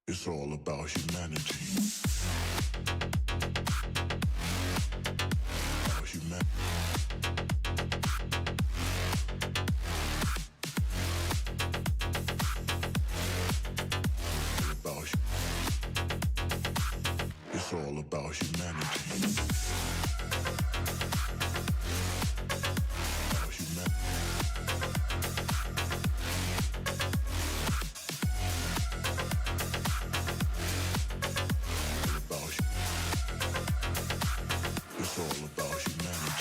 It's all about humanity. About humanity. It's all about humanity. About humanity. It's all about humanity.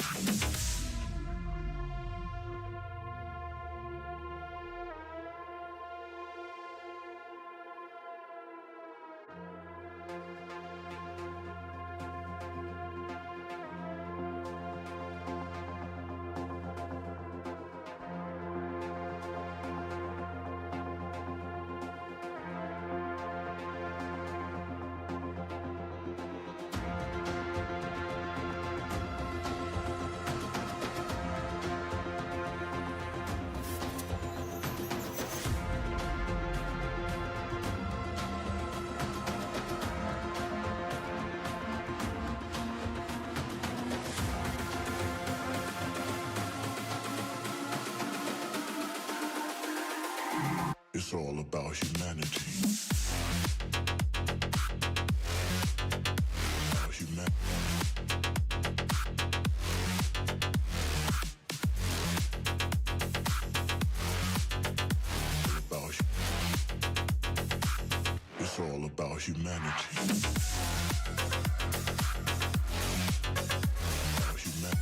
It's all about humanity. About humanity. It's all about humanity. About humanity.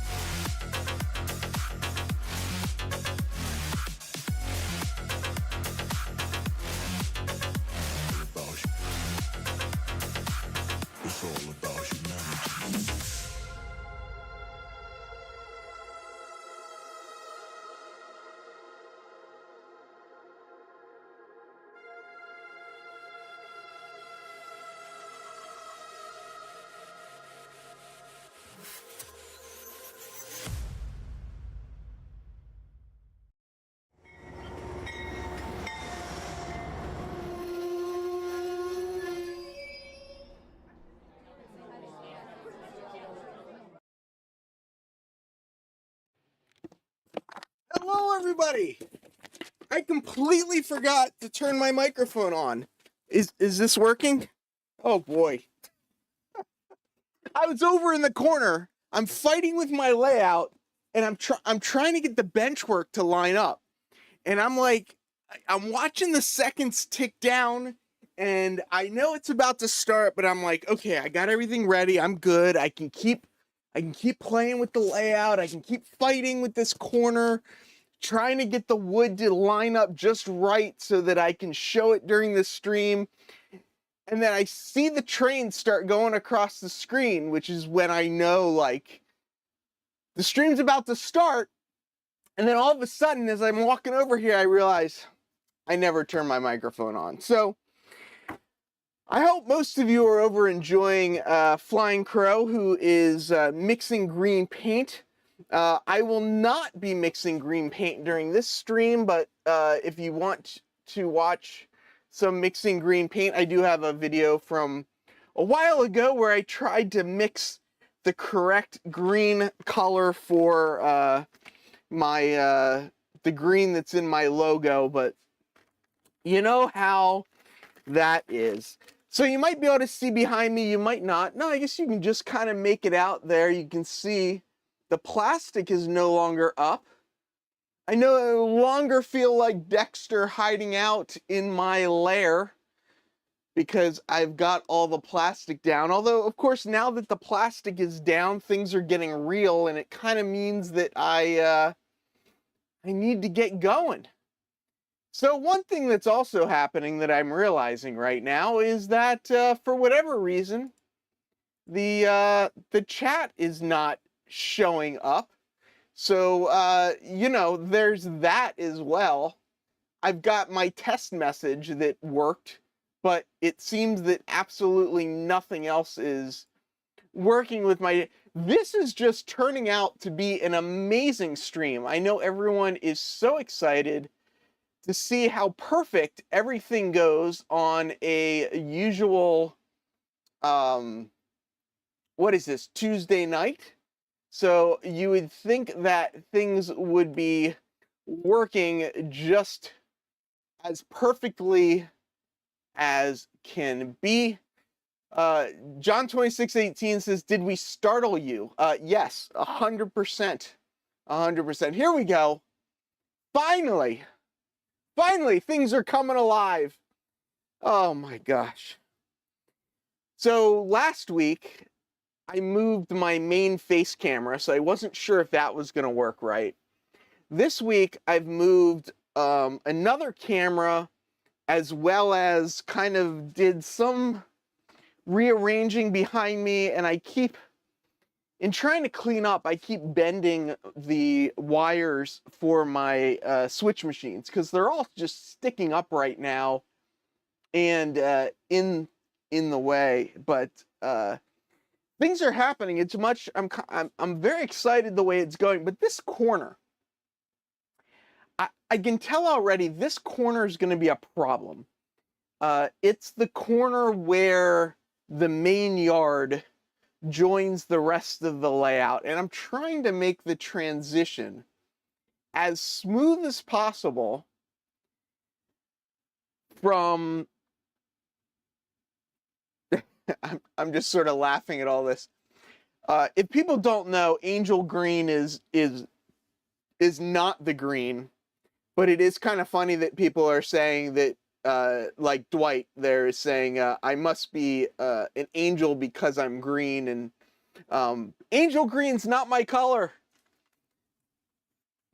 It's all about humanity. Hello, everybody. I completely forgot to turn my microphone on. Is this working? Oh boy. I was over in the corner. I'm fighting with my layout, and I'm trying to get the bench work to line up. And I'm like, I'm watching the seconds tick down, and I know it's about to start, but I'm like, okay, I got everything ready. I'm good. I can keep playing with the layout. I can keep fighting with this corner, trying to get the wood to line up just right so that I can show it during the stream. And then I see the train start going across the screen, which is when I know, like, the stream's about to start. And then all of a sudden, as I'm walking over here, I realize I never turned my microphone on. So I hope most of you are over enjoying Flying Crow, who is mixing green paint. I will not be mixing green paint during this stream, but if you want to watch some mixing green paint, I do have a video from a while ago where I tried to mix the correct green color for the green that's in my logo, but you know how that is. So you might be able to see behind me, you might not. No, I guess you can just kind of make it out there. You can see the plastic is no longer up. I no longer feel like Dexter hiding out in my lair. because I've got all the plastic down. Although, of course, now that the plastic is down, things are getting real, and it kind of means that I need to get going. So one thing that's also happening that I'm realizing right now is that for whatever reason, the chat is not showing up. So you know, there's that as well. I've got my test message that worked, but it seems that absolutely nothing else is working with my... This is just turning out to be an amazing stream. I know everyone is so excited to see how perfect everything goes on a usual, what is this, Tuesday night? So you would think that things would be working just as perfectly as can be. John 2618 says, did we startle you? Yes, 100%. 100%. Here we go. Finally, things are coming alive. Oh my gosh. So last week, I moved my main face camera, so I wasn't sure if that was going to work right. This week, I've moved another camera, as well as kind of did some rearranging behind me, and I keep, in trying to clean up, I keep bending the wires for my switch machines, because they're all just sticking up right now and in the way. But things are happening. It's much. I'm very excited the way it's going. But this corner, I can tell already. This corner is going to be a problem. It's the corner where the main yard joins the rest of the layout, and I'm trying to make the transition as smooth as possible from... I'm just sort of laughing at all this. If people don't know, Angel Green is not the green, but it is kind of funny that people are saying that, like Dwight there is saying, I must be an angel because I'm green, and Angel Green's not my color.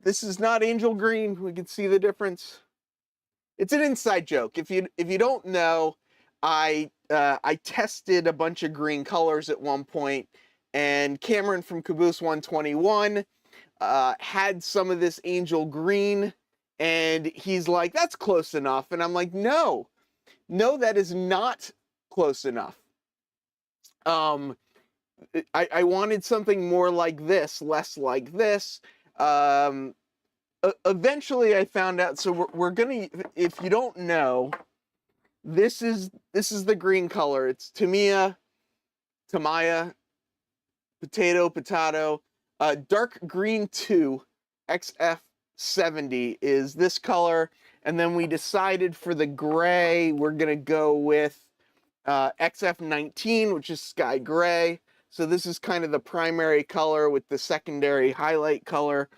This is not Angel Green. We can see the difference. It's an inside joke. If you don't know, I tested a bunch of green colors at one point, and Cameron from Caboose 121 had some of this Angel Green, and he's like, that's close enough. And I'm like, no, that is not close enough. I wanted something more like this, less like this. Eventually I found out, so we're gonna, if you don't know, this is the green color. It's Tamiya, potato, dark green 2, XF70 is this color. And then we decided for the gray, we're gonna go with XF19, which is sky gray. So this is kind of the primary color with the secondary highlight color.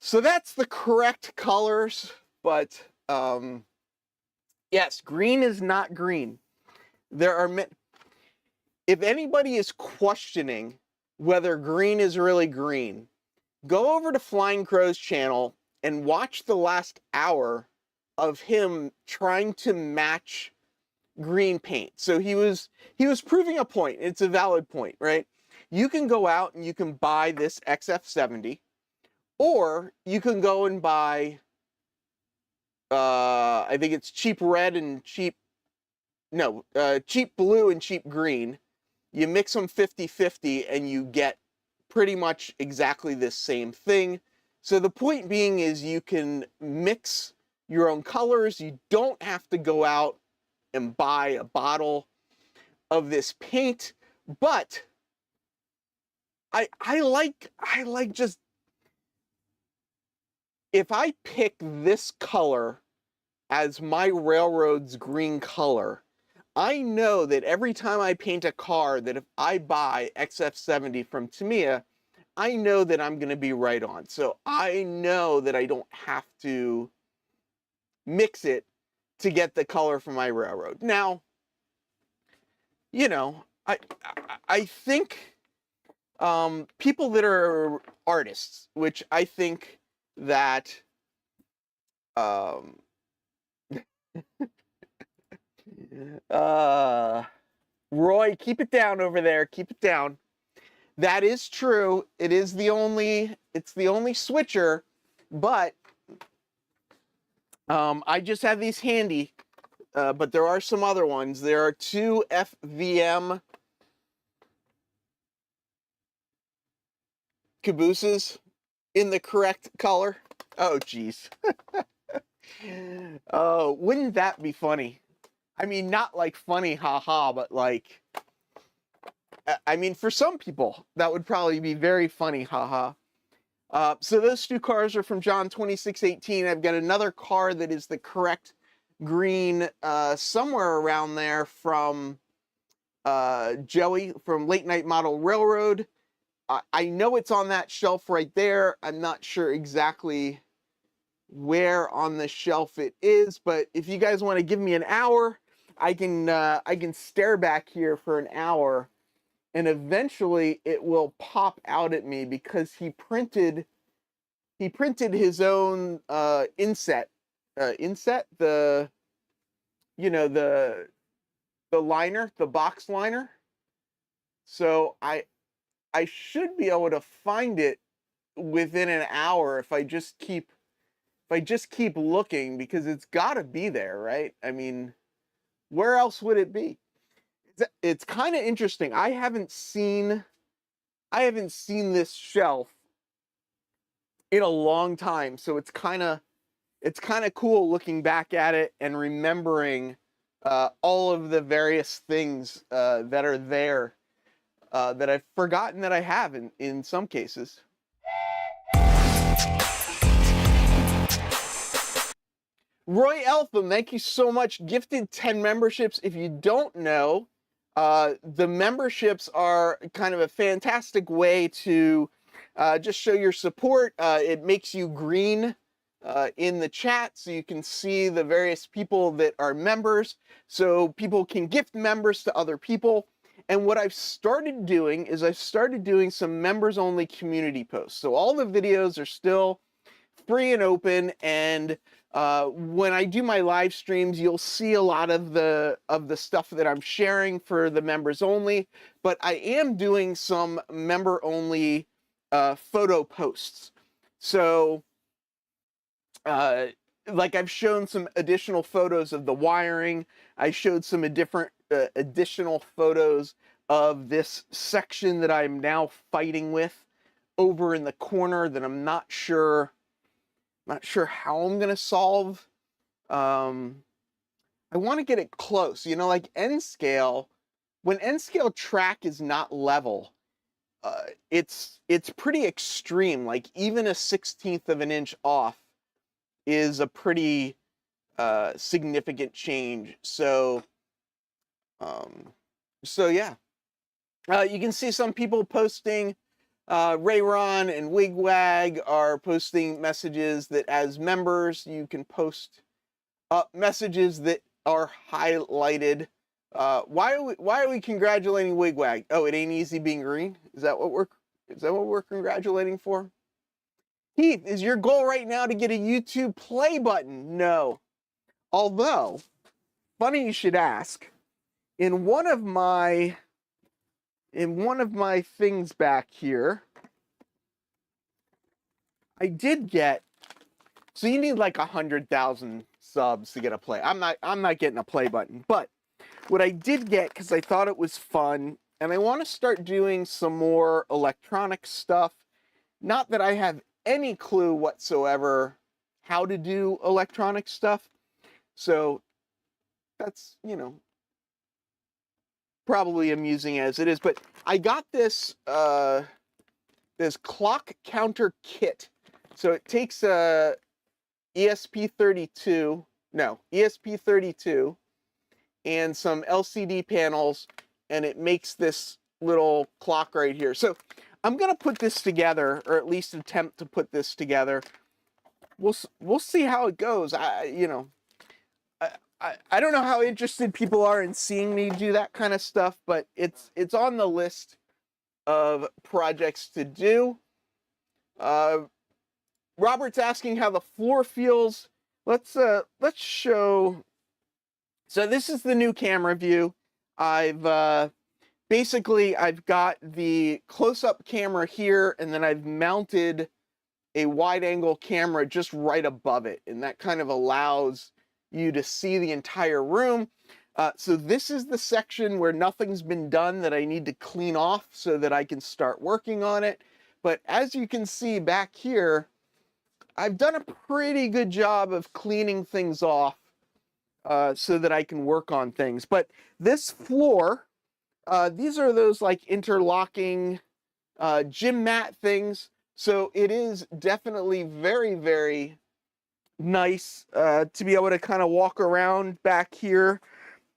So that's the correct colors, but yes, green is not green. There are... If anybody is questioning whether green is really green, go over to Flying Crow's channel and watch the last hour of him trying to match green paint. So he was proving a point. It's a valid point, right? You can go out and you can buy this XF70, or you can go and buy, I think it's cheap red and cheap blue and cheap green. You mix them 50-50 and you get pretty much exactly the same thing. So the point being is you can mix your own colors. You don't have to go out and buy a bottle of this paint. But I like just... If I pick this color as my railroad's green color, I know that every time I paint a car, that if I buy XF70 from Tamiya, I know that I'm going to be right on. So I know that I don't have to mix it to get the color for my railroad. Now, you know, I think people that are artists, which I think that Roy, keep it down over there. Keep it down. That is true. It's the only switcher, but I just have these handy. But there are some other ones. There are two FVM cabooses in the correct color. Oh, geez. Oh, wouldn't that be funny? I mean, not like funny, haha, but like, I mean, for some people, that would probably be very funny, haha. So those two cars are from John 2618. I've got another car that is the correct green somewhere around there from Joey from Late Night Model Railroad. I know it's on that shelf right there. I'm not sure exactly where on the shelf it is, but if you guys want to give me an hour, I can stare back here for an hour, and eventually it will pop out at me because he printed his own inset, the the liner, the box liner. So I should be able to find it within an hour if I just keep looking, because it's got to be there, right? I mean, where else would it be? It's kind of interesting. I haven't seen this shelf in a long time, so it's kind of cool looking back at it and remembering all of the various things that are there that I've forgotten that I have in some cases. Roy Eltham, thank you so much. Gifted 10 memberships. If you don't know, the memberships are kind of a fantastic way to just show your support. It makes you green in the chat so you can see the various people that are members, so people can gift members to other people. And what I've started doing is I've started doing some members only community posts. So all the videos are still free and open, and when I do my live streams, you'll see a lot of the stuff that I'm sharing for the members only, but I am doing some member only photo posts. So like I've shown some additional photos of the wiring. I showed some additional photos of this section that I'm now fighting with over in the corner that I'm not sure how I'm gonna solve. I want to get it close, you know, like N scale. When N scale track is not level, it's pretty extreme. Like even a 1/16 of an inch off is a pretty significant change. So yeah, you can see some people posting. Rayron and Wigwag are posting messages that as members you can post messages that are highlighted. Why are we congratulating Wigwag? Oh, it ain't easy being green? Is that what we're congratulating for? Heath, is your goal right now to get a YouTube play button? No. Although, funny you should ask, in one of my things back here, I did get, so you need like 100,000 subs to get a play. I'm not getting a play button, but what I did get, because I thought it was fun, and I want to start doing some more electronic stuff. Not that I have any clue whatsoever how to do electronic stuff, so that's, you know, probably amusing as it is. But I got this this clock counter kit. So it takes a ESP32 and some LCD panels, and it makes this little clock right here. So I'm gonna put this together, or at least attempt to put this together. We'll see how it goes. I don't know how interested people are in seeing me do that kind of stuff, but it's on the list of projects to do. Robert's asking how the floor feels. Let's show. So this is the new camera view. Basically I've got the close-up camera here, and then I've mounted a wide-angle camera just right above it, and that kind of allows you to see the entire room. So this is the section where nothing's been done that I need to clean off so that I can start working on it. But as you can see back here, I've done a pretty good job of cleaning things off so that I can work on things. But this floor, these are those like interlocking gym mat things. So it is definitely very, very nice to be able to kind of walk around back here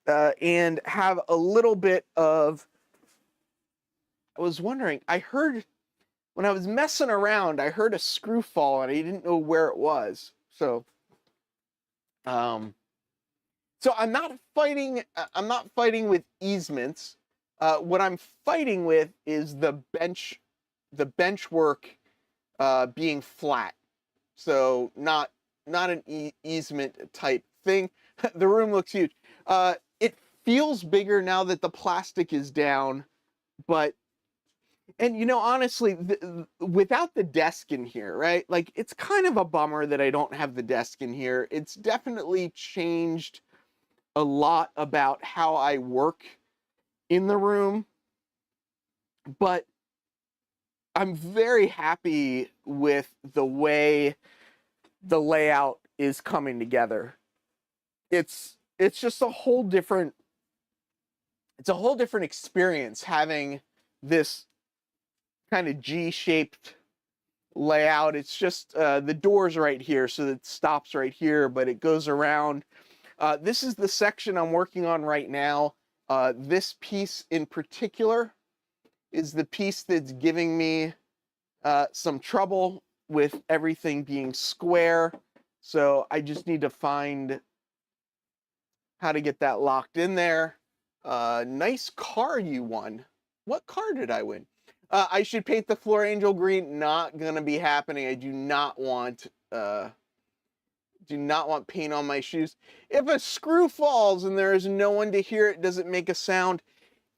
and have a little bit of, I was wondering, I heard, when I was messing around, I heard a screw fall and I didn't know where it was. So, I'm not fighting with easements. What I'm fighting with is the bench work being flat. So not an easement type thing. The room looks huge. It feels bigger now that the plastic is down, but, and you know, honestly, without the desk in here, right? Like, it's kind of a bummer that I don't have the desk in here. It's definitely changed a lot about how I work in the room, but I'm very happy with the way the layout is coming together. It's just a whole different, it's a whole different experience having this kind of G-shaped layout. It's just the door's right here, so it stops right here, but it goes around. This is the section I'm working on right now. This piece in particular is the piece that's giving me some trouble with everything being square. So I just need to find how to get that locked in there. Nice car you won. What car did I win? I should paint the floor angel green. Not gonna be happening. I do not want paint on my shoes. If a screw falls and there is no one to hear it, does it make a sound?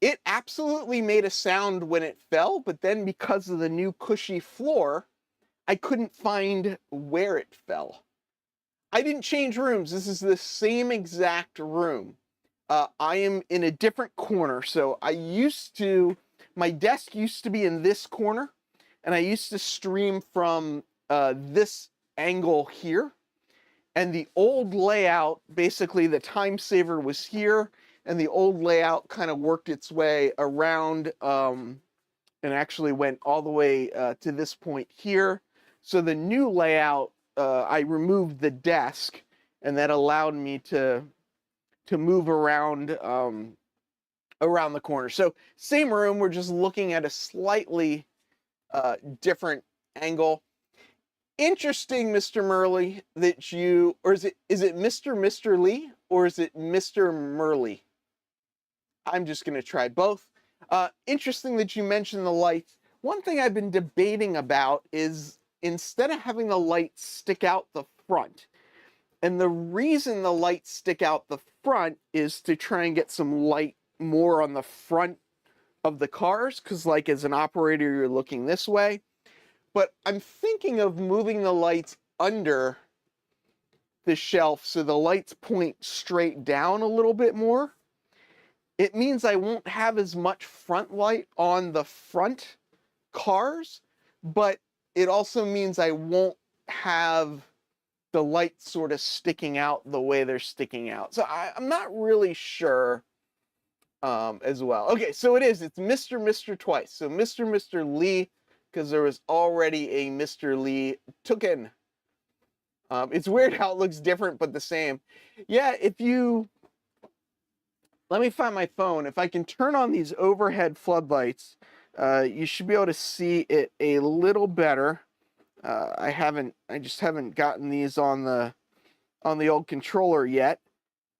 It absolutely made a sound when it fell, but then because of the new cushy floor, I couldn't find where it fell. I didn't change rooms. This is the same exact room. I am in a different corner. So my desk used to be in this corner, and I used to stream from this angle here. And the old layout, basically the time saver was here, and the old layout kind of worked its way around and actually went all the way to this point here. So the new layout, I removed the desk, and that allowed me to move around around the corner. So same room, we're just looking at a slightly different angle. Interesting, Mr. Murley, that you, or is it Mr. Lee, or is it Mr. Murley? I'm just going to try both. Interesting that you mentioned the lights. One thing I've been debating about is instead of having the lights stick out the front, and the reason the lights stick out the front is to try and get some light more on the front of the cars, because like as an operator, you're looking this way. But I'm thinking of moving the lights under the shelf so the lights point straight down a little bit more. It means I won't have as much front light on the front cars, but it also means I won't have the lights sort of sticking out the way they're sticking out. So I'm not really sure as well. Okay, so it's Mr. twice. So Mr. Lee, because there was already a Mr. Lee Tooken. It's weird how it looks different, but the same. Yeah, let me find my phone. If I can turn on these overhead floodlights, you should be able to see it a little better. I just haven't gotten these on the old controller yet.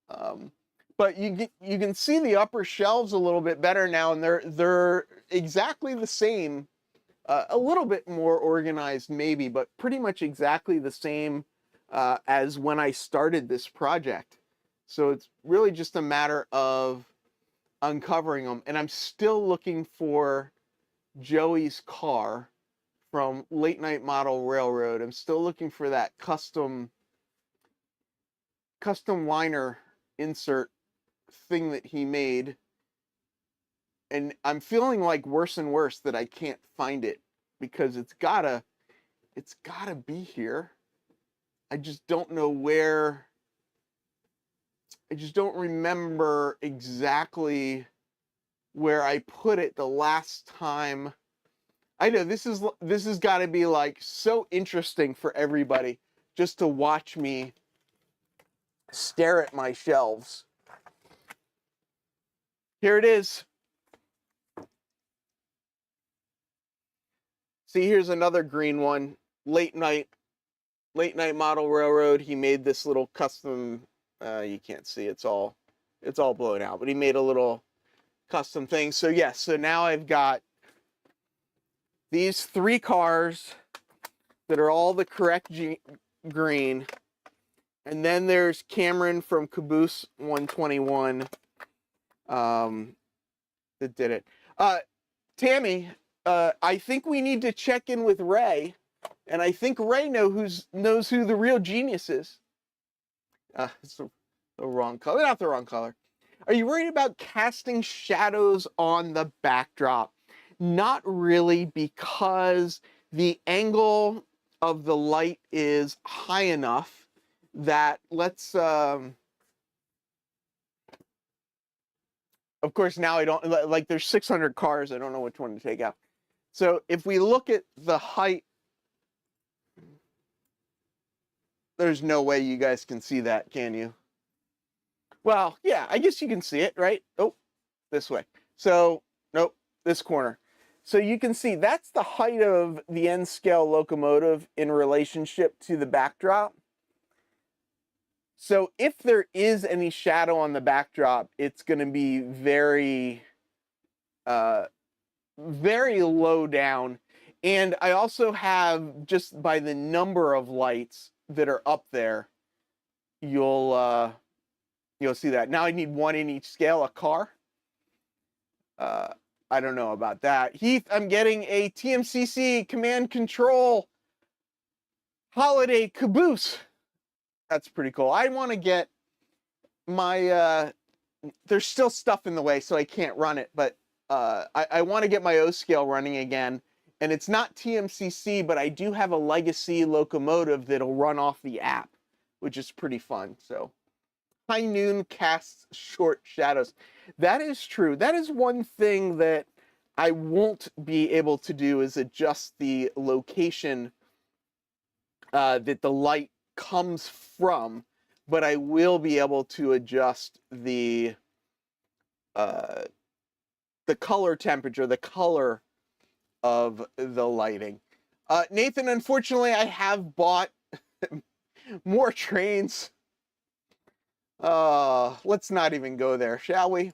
But you can see the upper shelves a little bit better now, and they're exactly the same, a little bit more organized maybe, but pretty much exactly the same as when I started this project. So it's really just a matter of uncovering them, and I'm still looking for Joey's car from Late Night Model Railroad. I'm still looking for that custom liner insert thing that he made, and I'm feeling like worse and worse that I can't find it, because it's gotta be here. I just don't know where. I just don't remember exactly where I put it the last time. I know this has got to be like so interesting for everybody just to watch me stare at my shelves. Here it is. See, here's another green one. Late night model railroad. He made this little custom. You can't see, it's all blown out, but he made a little custom thing. So yes, so now I've got these 3 cars that are all the correct green, and then there's Cameron from Caboose 121 that did it. Tammy, I think we need to check in with Ray, and I think Ray knows who the real genius is. It's the wrong color. Not the wrong color. Are you worried about casting shadows on the backdrop? Not really, because the angle of the light is high enough that of course, now I don't, like, there's 600 cars. I don't know which one to take out. So if we look at the height, there's no way you guys can see that, can you? Well, yeah, I guess you can see it, right? Oh, this way. So, nope, this corner. So you can see that's the height of the N-scale locomotive in relationship to the backdrop. So if there is any shadow on the backdrop, it's going to be very, very low down. And I also have, just by the number of lights that are up there, you'll see that. Now I need 1 in each scale, a car. I don't know about that. Heath, I'm getting a TMCC Command Control Holiday Caboose. That's pretty cool. I want to get my, there's still stuff in the way, so I can't run it, but I want to get my O-scale running again. And it's not TMCC, but I do have a legacy locomotive that'll run off the app, which is pretty fun. So High Noon casts short shadows. That is true. That is one thing that I won't be able to do, is adjust the location that the light comes from, but I will be able to adjust the color temperature, the color of the lighting. Nathan, unfortunately, I have bought more trains. Let's not even go there, shall we?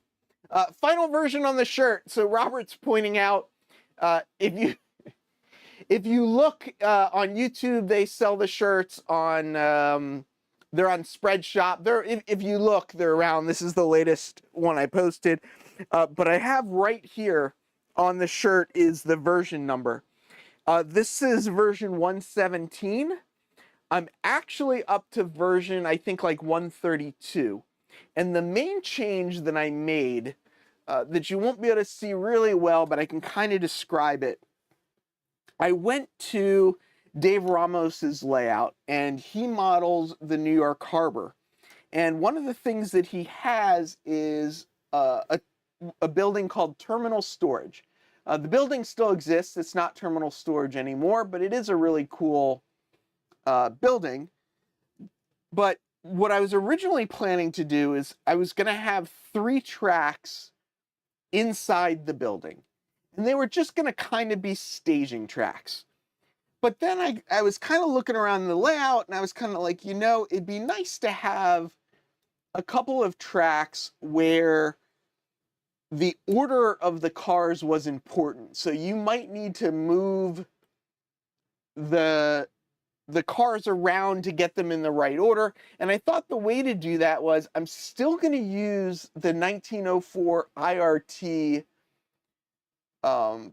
Final version on the shirt. So Robert's pointing out, if you look on YouTube, they sell the shirts on, they're on Spreadshop. If you look, they're around. This is the latest one I posted. But I have right here on the shirt is the version number. This is version 117. I'm actually up to version, I think, like 132. And the main change that I made, that you won't be able to see really well, but I can kind of describe it. I went to Dave Ramos's layout, and he models the New York Harbor. And one of the things that he has is a building called Terminal Storage. The building still exists. It's not Terminal Storage anymore, but it is a really cool building. But what I was originally planning to do is I was going to have 3 tracks inside the building, and they were just going to kind of be staging tracks. But then I was kind of looking around the layout, and I was kind of like, it'd be nice to have a couple of tracks where the order of the cars was important. So you might need to move the cars around to get them in the right order. And I thought the way to do that was I'm still going to use the 1904 IRT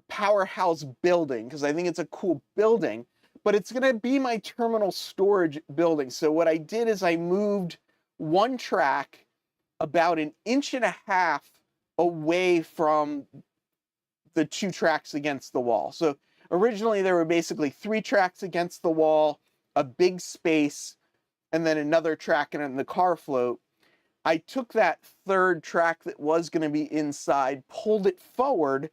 powerhouse building because I think it's a cool building, but it's going to be my terminal storage building. So what I did is I moved one track about 1.5 inches away from the 2 tracks against the wall. So originally there were basically 3 tracks against the wall, a big space, and then another track and the car float. I took that 3rd track that was going to be inside, pulled it forward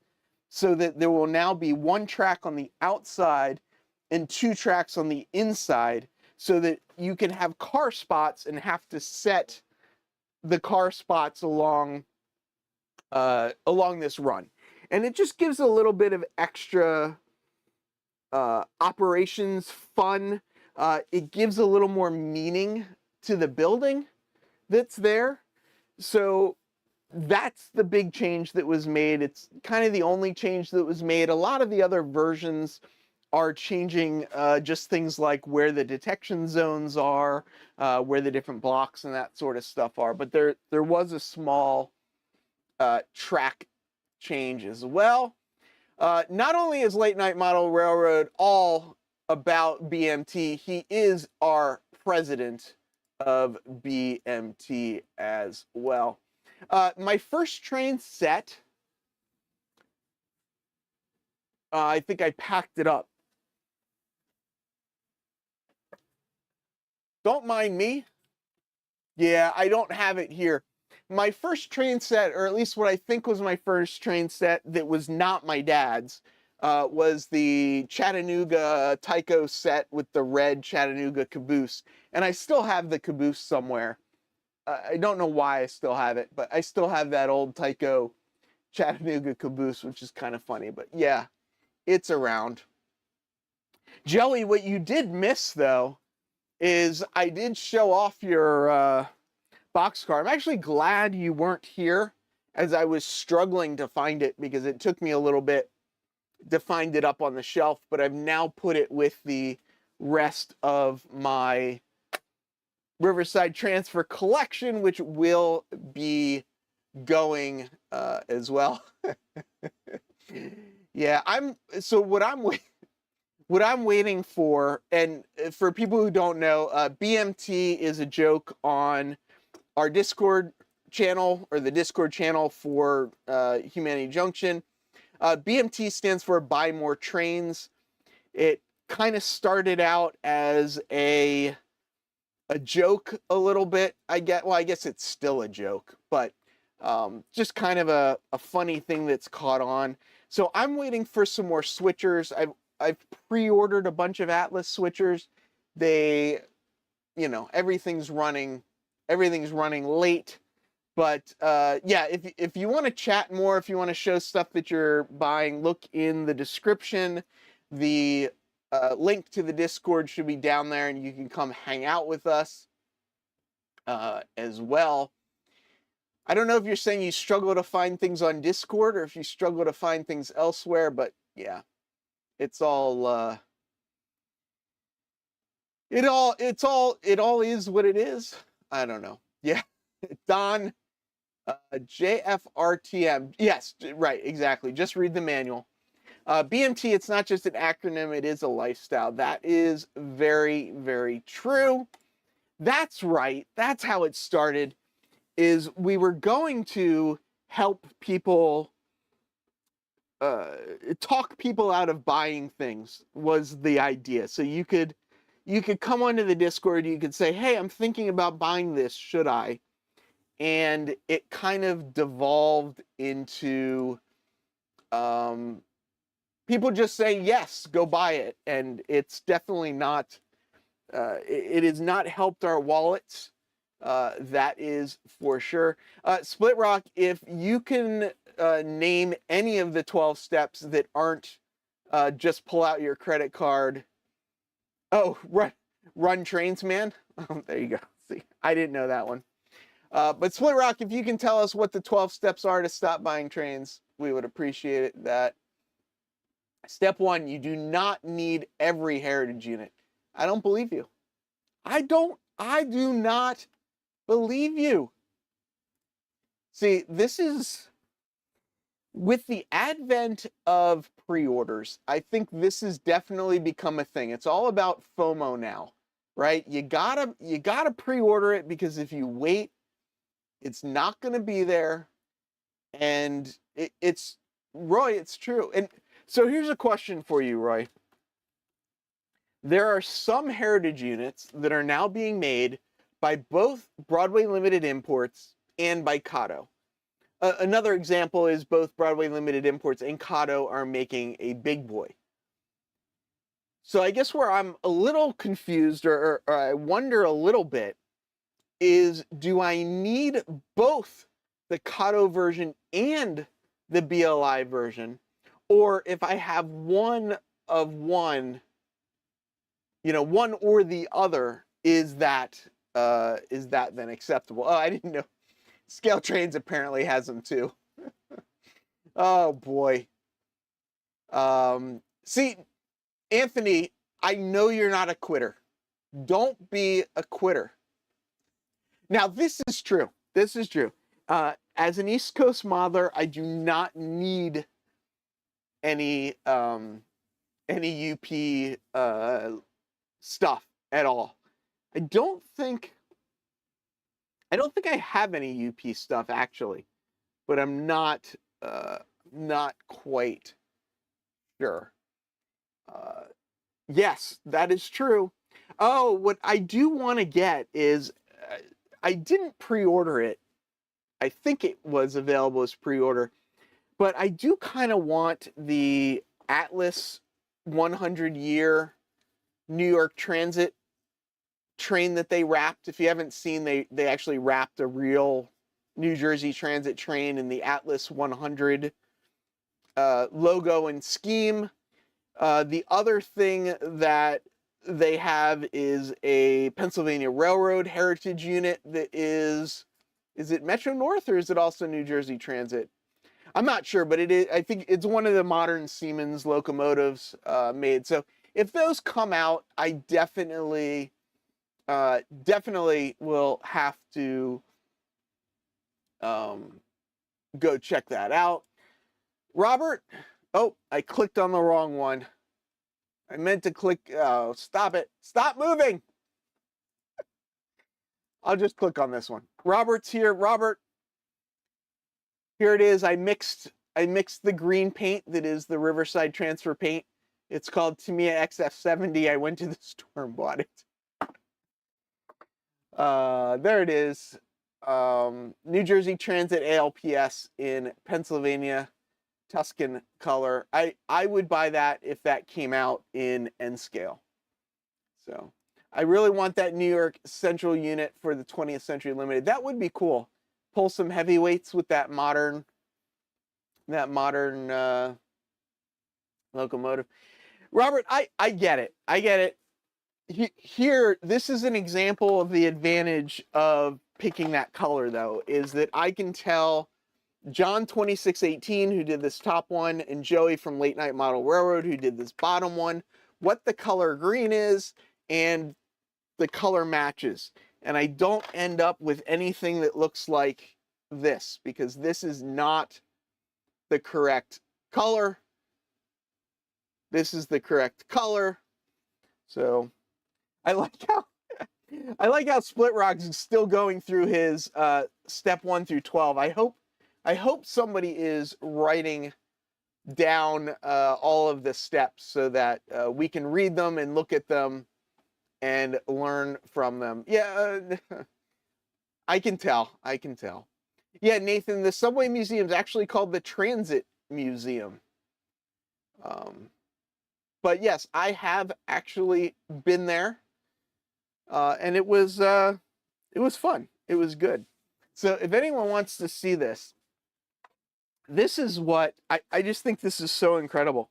so that there will now be 1 track on the outside and 2 tracks on the inside, so that you can have car spots and have to set the car spots along this run. And it just gives a little bit of extra operations fun. It gives a little more meaning to the building that's there. So that's the big change that was made. It's kind of the only change that was made. A lot of the other versions are changing just things like where the detection zones are, where the different blocks and that sort of stuff are. But there was a small track change as well. Not only is Late Night Model Railroad all about BMT, he is our president of BMT as well. My first train set, I think I packed it up. Don't mind me. Yeah, I don't have it here. My first train set, or at least what I think was my first train set that was not my dad's, was the Chattanooga Tyco set with the red Chattanooga caboose. And I still have the caboose somewhere. I don't know why I still have it, but I still have that old Tyco Chattanooga caboose, which is kind of funny. But yeah, it's around. Joey, what you did miss, though, is I did show off your boxcar. I'm actually glad you weren't here, as I was struggling to find it because it took me a little bit to find it up on the shelf, but I've now put it with the rest of my Riverside Transfer collection, which will be going as well. Yeah, what I'm waiting for, and for people who don't know, BMT is a joke on our Discord channel, or the Discord channel for Humanity Junction. BMT stands for Buy More Trains. It kind of started out as a joke a little bit. I guess it's still a joke, but just kind of a funny thing that's caught on. So I'm waiting for some more switchers. I've pre-ordered a bunch of Atlas switchers. They, everything's running late. But yeah, if you want to chat more, if you want to show stuff that you're buying, look in the description. The link to the Discord should be down there, and you can come hang out with us as well. I don't know if you're saying you struggle to find things on Discord or if you struggle to find things elsewhere, but yeah, it's all it all is what it is. I don't know. Yeah, Don. JFRTM. Yes, right, exactly. Just read the manual. BMT, it's not just an acronym, it is a lifestyle. That is very, very true. That's right. That's how it started, is we were going to help people, talk people out of buying things was the idea. So you could come onto the Discord, you could say, hey, I'm thinking about buying this, should I? And it kind of devolved into people just saying, yes, go buy it. And it's definitely not, it has not helped our wallets. That is for sure. Split Rock, if you can name any of the 12 steps that aren't just pull out your credit card. Oh, run trains, man. Oh, there you go. See, I didn't know that one. But Split Rock, if you can tell us what the 12 steps are to stop buying trains, we would appreciate that. Step 1, you do not need every heritage unit. I don't believe you. I do not believe you. See, this is, with the advent of pre-orders, I think this has definitely become a thing. It's all about FOMO now, right? You gotta pre-order it, because if you wait, it's not gonna be there. And it's, Roy, it's true. And so here's a question for you, Roy. There are some heritage units that are now being made by both Broadway Limited Imports and by Kato. Another example is both Broadway Limited Imports and Kato are making a big boy. So I guess where I'm a little confused, or I wonder a little bit, is do I need both the Kato version and the BLI version? Or if I have one of one, one or the other, is that then acceptable? Oh, I didn't know. Scale Trains apparently has them too. Oh boy. See, Anthony, I know you're not a quitter. Don't be a quitter. Now, this is true. This is true. As an East Coast modeler, I do not need any UP stuff at all. I don't think I have any UP stuff actually, but I'm not quite sure. Yes, that is true. Oh, what I do want to get is, I didn't pre-order it. I think it was available as pre-order, but I do kind of want the Atlas 100-year New York Transit train that they wrapped. If you haven't seen, they actually wrapped a real New Jersey Transit train in the Atlas 100 logo and scheme. The other thing that they have is a Pennsylvania Railroad heritage unit that is it Metro North, or is it also New Jersey Transit? I'm not sure, but it is. I think it's one of the modern Siemens locomotives made. So if those come out, I definitely will have to go check that out. Robert, oh, I clicked on the wrong one. I meant to click, oh, stop it. Stop moving. I'll just click on this one. Robert's here. Robert, here it is. I mixed the green paint that is the Riverside Transfer paint. It's called Tamiya XF70. I went to the store and bought it. There it is. New Jersey Transit ALPS in Pennsylvania Tuscan color. I would buy that if that came out in N scale. So I really want that New York Central unit for the 20th Century Limited. That would be cool. Pull some heavyweights with that modern locomotive. Robert, I get it. I get it. Here, this is an example of the advantage of picking that color, though, is that I can tell John 2618, who did this top one, and Joey from Late Night Model Railroad, who did this bottom one, what the color green is, and the color matches. And I don't end up with anything that looks like this, because this is not the correct color. This is the correct color. So I like how Split Rock's is still going through his step 1 through 12. I hope somebody is writing down all of the steps so that we can read them and look at them and learn from them. Yeah, I can tell. Yeah, Nathan, the Subway Museum is actually called the Transit Museum. But yes, I have actually been there, and it was fun. It was good. So if anyone wants to see this, this is what I just think this is so incredible.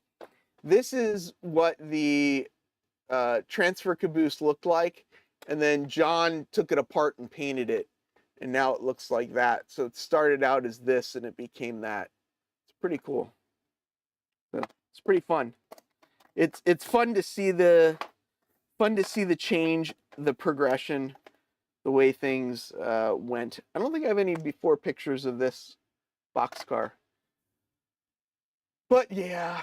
This is what the transfer caboose looked like, and then John took it apart and painted it. and now it looks like that. So it started out as this and it became that. It's pretty cool. So it's pretty fun. It's fun to see the change, the progression, the way things went. I don't think I have any before pictures of this boxcar. But yeah.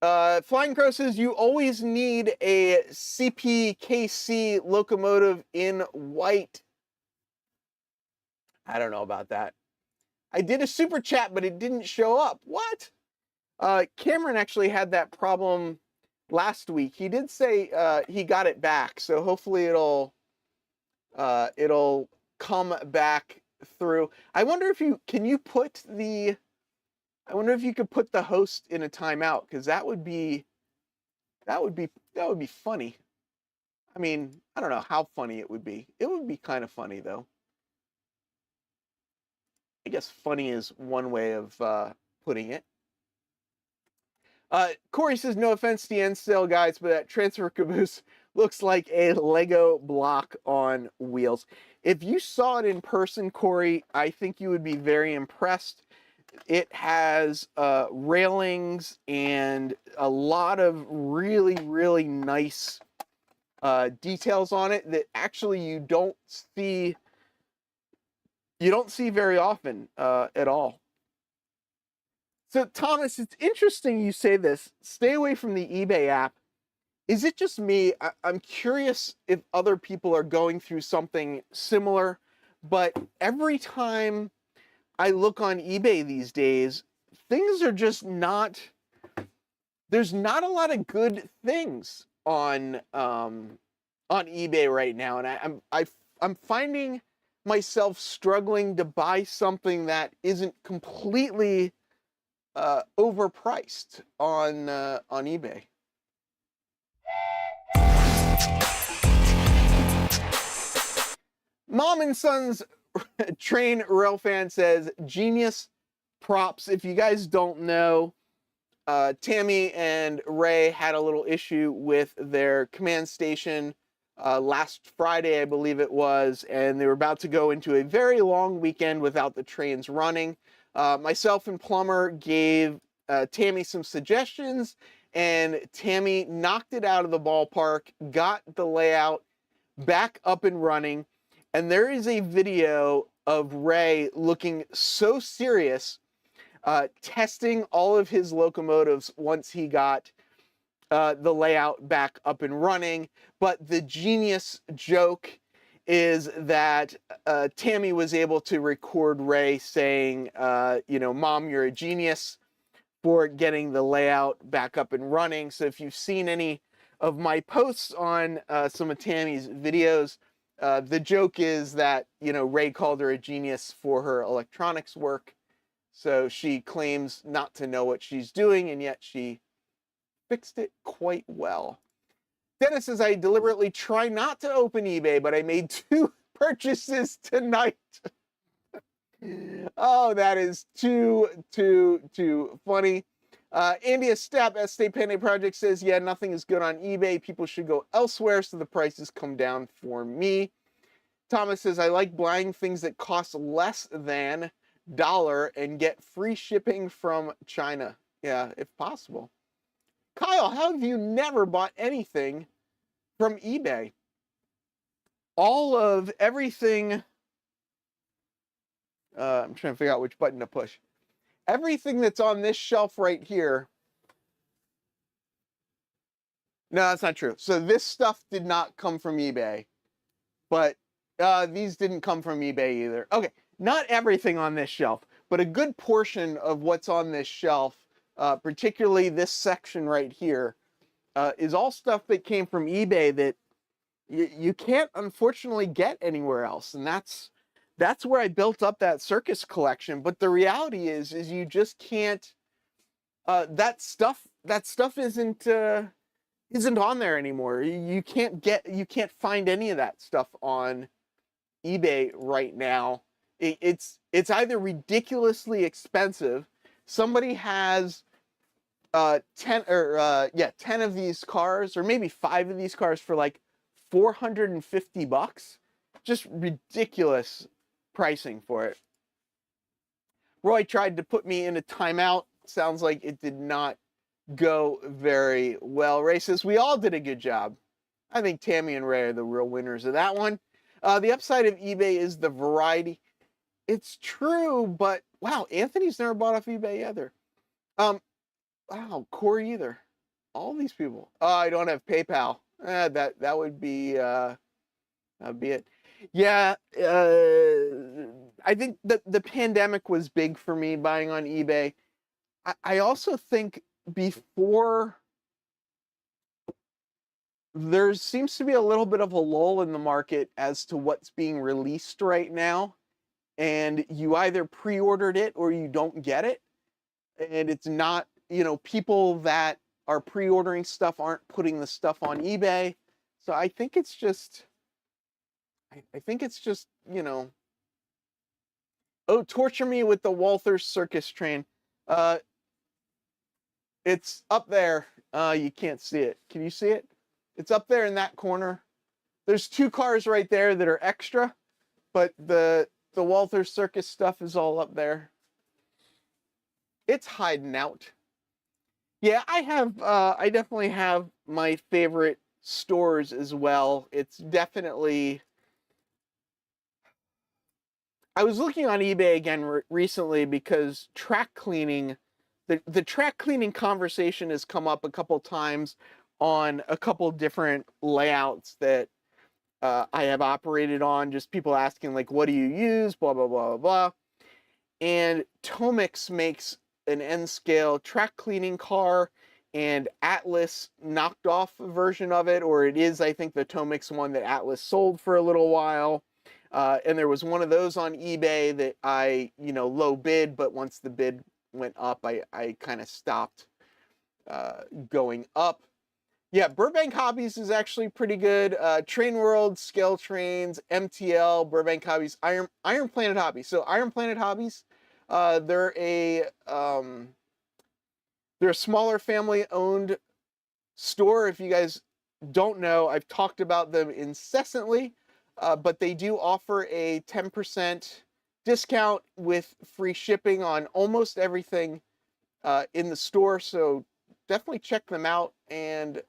Flying Crow says you always need a CPKC locomotive in white. I don't know about that. I did a super chat, but it didn't show up. What? Cameron actually had that problem last week. He did say he got it back, so hopefully it'll come back through. I wonder if you could put the host in a timeout, because that would be funny. I mean, I don't know how funny it would be. It would be kind of funny though. I guess funny is one way of putting it. Corey says, no offense to the end sale guys, but that transfer caboose looks like a Lego block on wheels. If you saw it in person, Corey, I think you would be very impressed. It has railings and a lot of really, really nice details on it that actually you don't see very often at all. So Thomas, it's interesting you say this. Stay away from the eBay app. Is it just me? I'm curious if other people are going through something similar, but every time I look on eBay these days, things are just not, there's not a lot of good things on eBay right now, and I'm finding myself struggling to buy something that isn't completely overpriced on eBay. Mom and Son's Train Rail Fan says, genius props. If you guys don't know, Tammy and Ray had a little issue with their command station last Friday, I believe it was, and they were about to go into a very long weekend without the trains running. Myself and Plumber gave Tammy some suggestions, and Tammy knocked it out of the ballpark, got the layout back up and running, and there is a video of Ray looking so serious, testing all of his locomotives once he got the layout back up and running. But the genius joke is that Tammy was able to record Ray saying, Mom, you're a genius for getting the layout back up and running. So if you've seen any of my posts on some of Tammy's videos, the joke is that, Ray called her a genius for her electronics work. So she claims not to know what she's doing, and yet she fixed it quite well. Dennis says, I deliberately try not to open eBay, but I made 2 purchases tonight. Oh, that is too funny. Andy Estep at State Panda Project says, yeah, nothing is good on eBay. People should go elsewhere so the prices come down for me. Thomas says, I like buying things that cost less than $1 and get free shipping from China. Yeah, if possible. Kyle, how have you never bought anything from eBay? All of everything, I'm trying to figure out which button to push. Everything that's on this shelf right here. No, that's not true. So this stuff did not come from eBay, but these didn't come from eBay either. Okay, not everything on this shelf, but a good portion of what's on this shelf, particularly this section right here, is all stuff that came from eBay that you can't unfortunately get anywhere else. And that's where I built up that circus collection. But the reality is you just can't, that stuff isn't on there anymore. You can't find any of that stuff on eBay right now. It's either ridiculously expensive. Somebody has 10 of these cars, or maybe 5 of these cars for like $450. Just ridiculous pricing for it. Roy tried to put me in a timeout. Sounds like it did not go very well. Ray says, we all did a good job. I think Tammy and Ray are the real winners of that one. The upside of eBay is the variety. It's true, but wow, Anthony's never bought off eBay either. Wow, Corey either. All these people. Oh, I don't have PayPal. That would be that'd be it. Yeah, I think the pandemic was big for me buying on eBay. I also think before there seems to be a little bit of a lull in the market as to what's being released right now, and you either pre-ordered it or you don't get it, and it's not, people that are pre-ordering stuff aren't putting the stuff on eBay. So I think it's just oh, torture me with the Walther's circus train. It's up there. You can't see it. Can you see it? It's up there in that corner. There's 2 cars right there that are extra, but the Walther's circus stuff is all up there. It's hiding out. Yeah, I definitely have my favorite stores as well. It's definitely, I was looking on eBay again recently because track cleaning, the track cleaning conversation has come up a couple times on a couple different layouts that I have operated on. Just people asking like, what do you use? Blah, blah, blah, blah, blah. And Tomix makes an N-scale track cleaning car, and Atlas knocked off a version of it, or it is, I think, the Tomix one that Atlas sold for a little while. And there was one of those on eBay that I, low bid, but once the bid went up, I kind of stopped going up. Yeah, Burbank Hobbies is actually pretty good. Train World, Scale Trains, MTL, Burbank Hobbies, Iron Planet Hobbies. So Iron Planet Hobbies, they're a smaller family-owned store. If you guys don't know, I've talked about them incessantly, but they do offer a 10% discount with free shipping on almost everything in the store. So definitely check them out and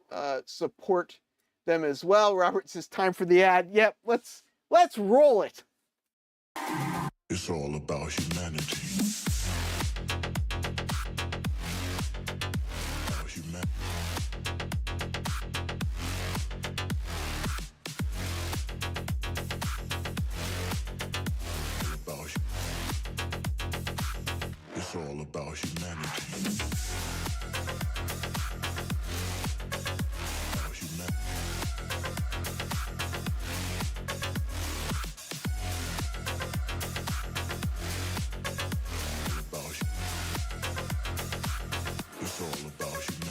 support them as well. Robert says, time for the ad. Yep, let's roll it. It's all about humanity. About humanity. It's all about humanity. It's all about humanity.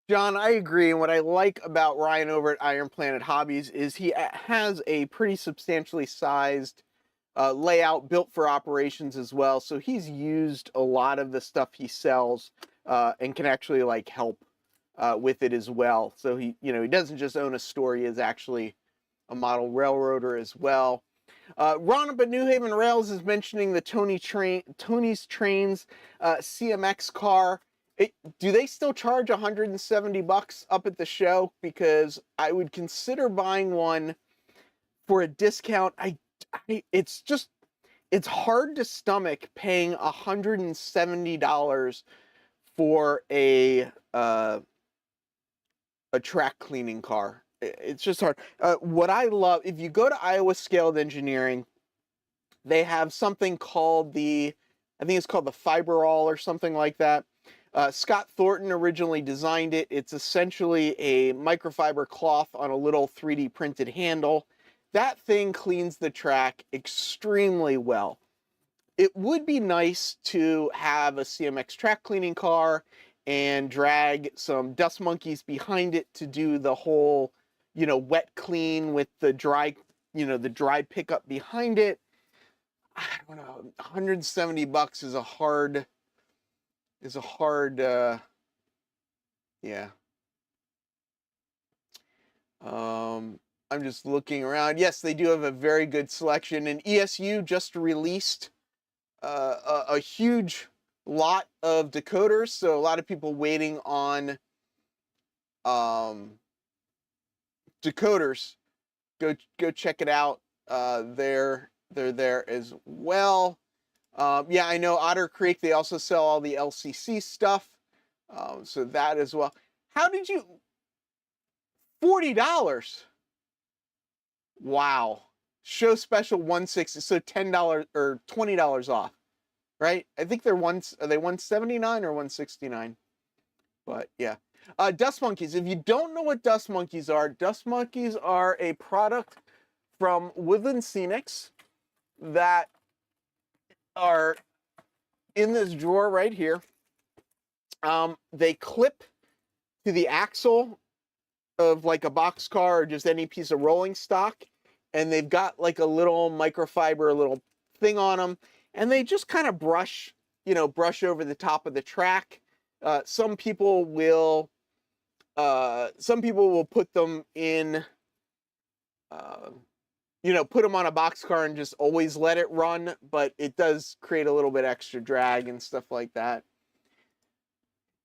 John, I agree. And what I like about Ryan over at Iron Planet Hobbies is he has a pretty substantially sized layout built for operations as well. So he's used a lot of the stuff he sells and can actually like help with it as well. So he doesn't just own a store. He is actually a model railroader as well. Ron up at New Haven Rails is mentioning the Tony's Trains CMX car. Do they still charge $170 up at the show? Because I would consider buying one for a discount. It's hard to stomach paying $170 for a track cleaning car. It's just hard. What I love, if you go to Iowa Scaled Engineering, they have something called I think it's called the Fiberall or something like that. Scott Thornton originally designed it. It's essentially a microfiber cloth on a little 3D printed handle. That thing cleans the track extremely well. It would be nice to have a CMX track cleaning car and drag some dust monkeys behind it to do the whole, wet clean with the dry, the dry pickup behind it. I don't know, $170 is a hard, yeah. I'm just looking around. Yes, they do have a very good selection, and ESU just released a huge lot of decoders, so a lot of people waiting on decoders. Go check it out. They're there as well. Yeah, I know Otter Creek. They also sell all the LCC stuff, so that as well. How did you? $40. Wow. Show special 160, so $10 or $20 off, right? I think they're are they 179 or 169? But yeah. Dust monkeys. If you don't know what dust monkeys are a product from Woodland Scenics that are in this drawer right here. They clip to the axle of like a boxcar or just any piece of rolling stock, and they've got like a little microfiber, a little thing on them, and they just kind of brush over the top of the track. Some people will put them in, put them on a boxcar and just always let it run, but it does create a little bit extra drag and stuff like that.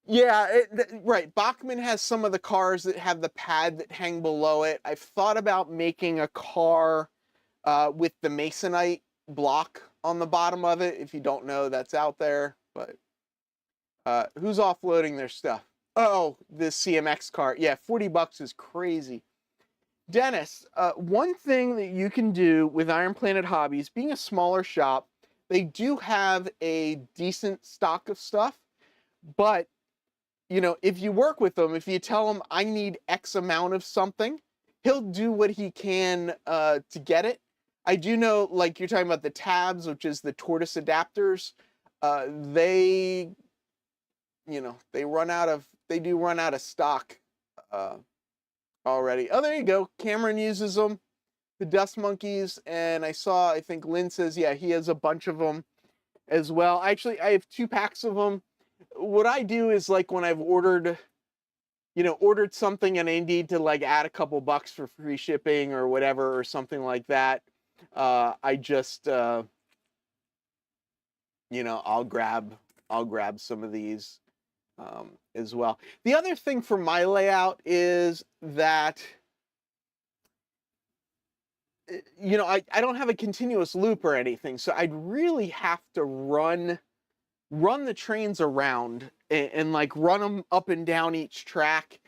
Yeah, right. Bachmann has some of the cars that have the pad that hang below it. I've thought about making a car with the masonite block on the bottom of it. If you don't know, that's out there. But who's offloading their stuff? Oh, the CMX car. Yeah, $40 is crazy. Dennis, one thing that you can do with Iron Planet Hobbies, being a smaller shop, they do have a decent stock of stuff, but if you work with him, if you tell him I need X amount of something, he'll do what he can to get it. I do know, like you're talking about the tabs, which is the tortoise adapters. They do run out of stock already. Oh, there you go. Cameron uses them, the dust monkeys, and I think Lynn says, yeah, he has a bunch of them as well. Actually, I have 2 packs of them. What I do is like when I've ordered something and I need to like add a couple bucks for free shipping or whatever or something like that, I just I'll grab some of these as well. The other thing for my layout is that I don't have a continuous loop or anything, so I'd really have to run the trains around and like run them up and down each track.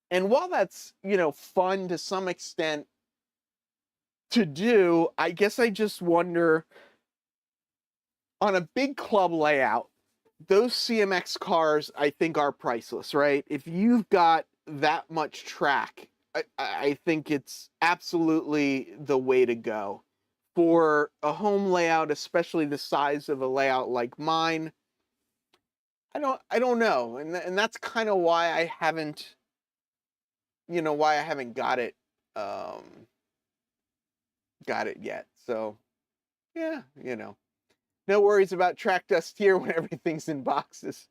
And while that's, fun to some extent to do, I guess I just wonder, on a big club layout, those CMX cars I think are priceless, right? If you've got that much track, I think it's absolutely the way to go. For a home layout, especially the size of a layout like mine, I don't know, and that's kind of why I haven't got it yet. So yeah, no worries about track dust here when everything's in boxes.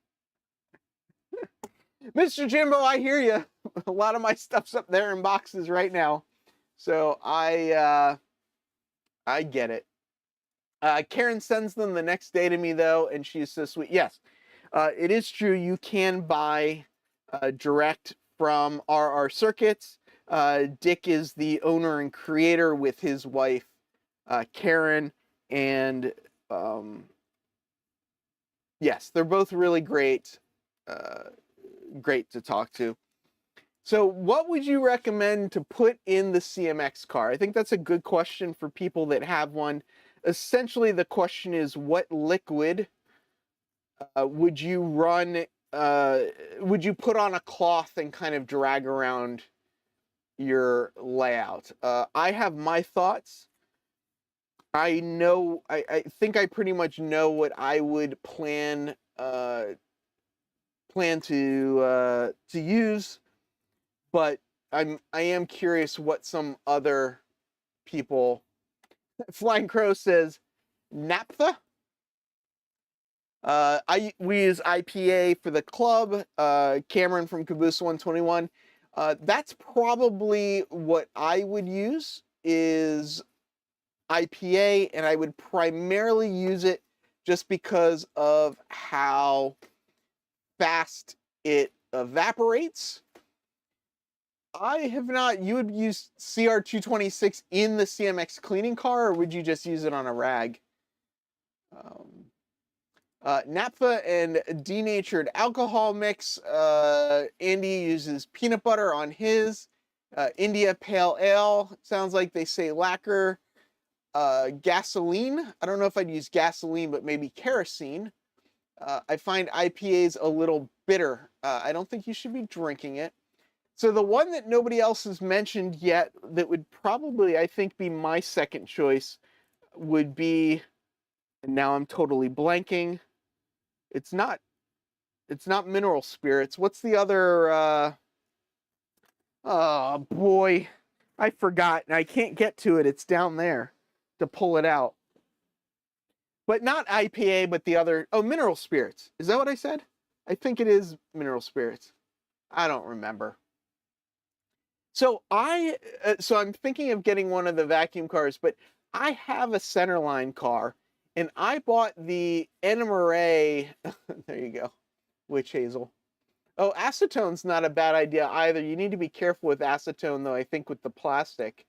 Mr. Jimbo, I hear you. A lot of my stuff's up there in boxes right now, so I get it. Karen sends them the next day to me though, and she's so sweet. Yes, it is true. You can buy direct from RR Circuits. Dick is the owner and creator with his wife, Karen, and yes, they're both really great, great to talk to. So what would you recommend to put in the CMX car? I think that's a good question for people that have one. Essentially, the question is, what liquid would you run, would you put on a cloth and kind of drag around your layout? I have my thoughts. I think I pretty much know what I would plan to use, but I am curious what some other people. Flying Crow says, naphtha. We use IPA for the club. Cameron from Caboose 121. That's probably what I would use, is IPA, and I would primarily use it just because of how fast it evaporates. I have not. You would use CR226 in the CMX cleaning car, or would you just use it on a rag? Naphtha and denatured alcohol mix. Andy uses peanut butter on his. India Pale Ale. Sounds like they say lacquer. Gasoline. I don't know if I'd use gasoline, but maybe kerosene. I find IPAs a little bitter. I don't think you should be drinking it. So the one that nobody else has mentioned yet that would probably, I think, be my second choice would be, and now I'm totally blanking. It's not mineral spirits. What's the other, oh boy, I forgot, and I can't get to it. It's down there to pull it out. But not IPA, but the other, oh, mineral spirits. Is that what I said? I think it is mineral spirits. I don't remember. So I'm thinking of getting one of the vacuum cars, but I have a centerline car, and I bought the NMRA. There you go, witch hazel. Oh, acetone's not a bad idea either. You need to be careful with acetone, though, I think, with the plastic.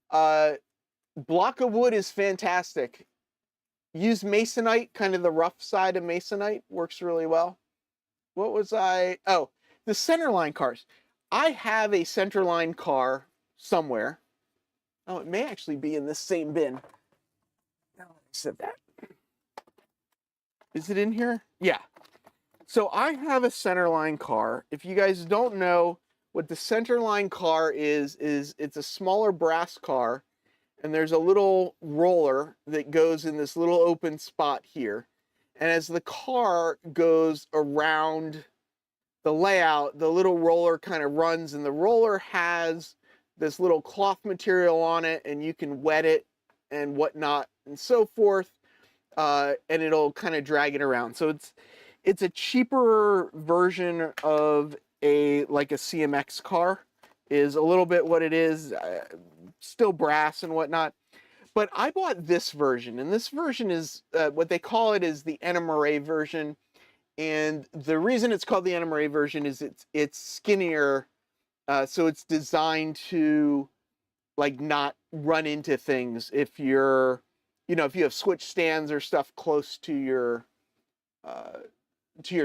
Block of wood is fantastic. Use masonite, kind of the rough side of masonite, works really well. What was I? Oh, the centerline cars. I have a centerline car somewhere. Oh, it may actually be in this same bin. Now I said that. Is it in here? Yeah. So I have a centerline car. If you guys don't know what the centerline car is it's a smaller brass car, and there's a little roller that goes in this little open spot here. And as the car goes around the layout, the little roller kind of runs, and the roller has this little cloth material on it, and you can wet it and whatnot and so forth, and it'll kind of drag it around. So it's a cheaper version of a CMX car, is a little bit what it is, still brass and whatnot. But I bought this version, and this version is what they call it is the NMRA version. And the reason it's called the NMRA version is it's skinnier, so it's designed to not run into things if you're, if you have switch stands or stuff close to your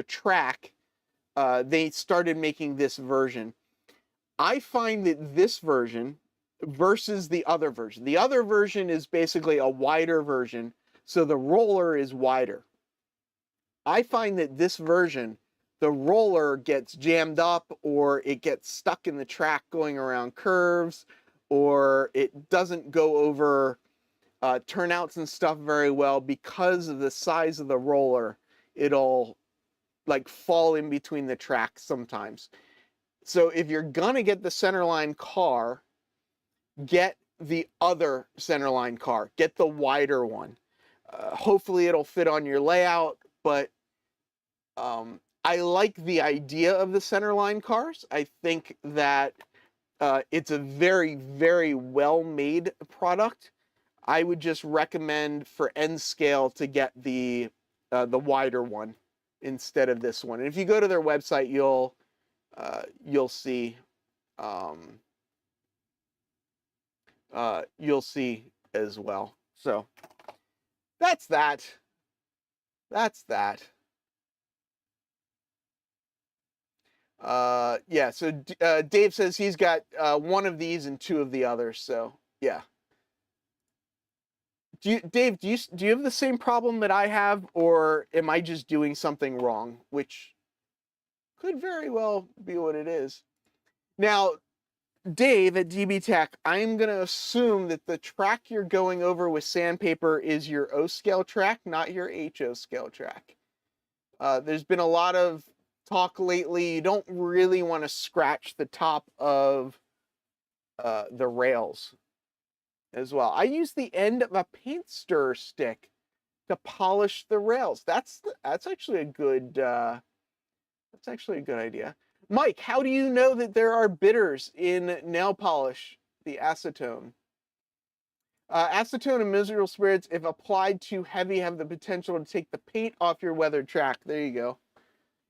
track. They started making this version. I find that this version versus the other version is basically a wider version, so the roller is wider. I find that this version, the roller gets jammed up, or it gets stuck in the track going around curves, or it doesn't go over turnouts and stuff very well because of the size of the roller. It'll fall in between the tracks sometimes. So if you're gonna get the centerline car, get the other centerline car. Get the wider one. Hopefully it'll fit on your layout, but I like the idea of the centerline cars. I think that it's a very, very well-made product. I would just recommend for N scale to get the wider one instead of this one. And if you go to their website, you'll see as well. So that's that. Yeah, so Dave says he's got one of these and two of the others, so yeah. Dave, do you have the same problem that I have, or am I just doing something wrong? Which could very well be what it is. Now, Dave at DB Tech, I'm going to assume that the track you're going over with sandpaper is your O scale track, not your HO scale track. There's been a lot of talk lately. You don't really want to scratch the top of the rails as well. I use the end of a paint stirrer stick to polish the rails. That's actually a good idea. Mike, how do you know that there are bitters in nail polish, the acetone? Acetone and mineral spirits, if applied too heavy, have the potential to take the paint off your weathered track. There you go.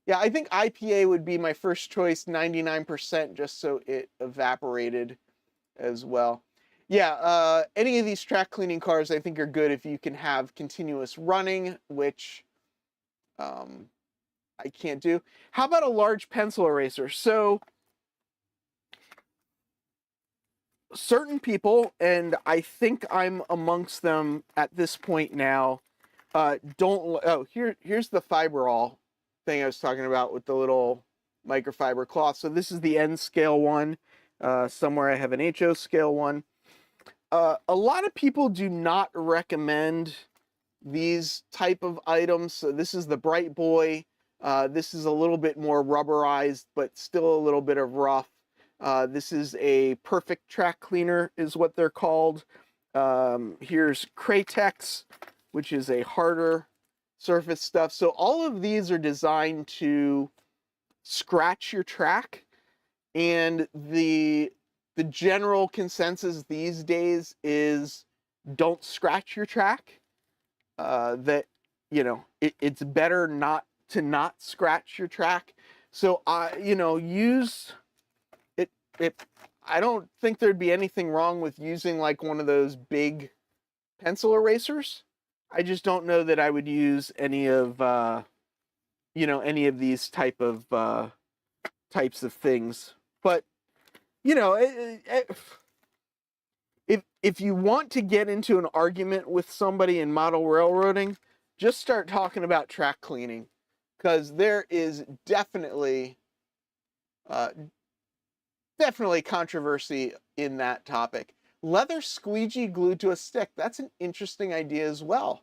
Yeah, I think IPA would be my first choice, 99%, just so it evaporated as well. Yeah, any of these track cleaning cars I think are good if you can have continuous running, which I can't do. How about a large pencil eraser? So certain people, and I think I'm amongst them at this point now, here's the fiberall thing I was talking about with the little microfiber cloth. So this is the N scale one. Somewhere I have an HO scale one. A lot of people do not recommend these type of items. So this is the Bright Boy. This is a little bit more rubberized, but still a little bit of rough. This is a perfect track cleaner is what they're called. Here's Kratex, which is a harder surface stuff. So all of these are designed to scratch your track, and the general consensus these days is don't scratch your track. That, you know, it's better not to scratch your track. So use it. I don't think there'd be anything wrong with using like one of those big pencil erasers. I just don't know that I would use any of any of these types of things. But if you want to get into an argument with somebody in model railroading, just start talking about track cleaning, because there is definitely controversy in that topic. Leather squeegee glued to a stick. That's an interesting idea as well.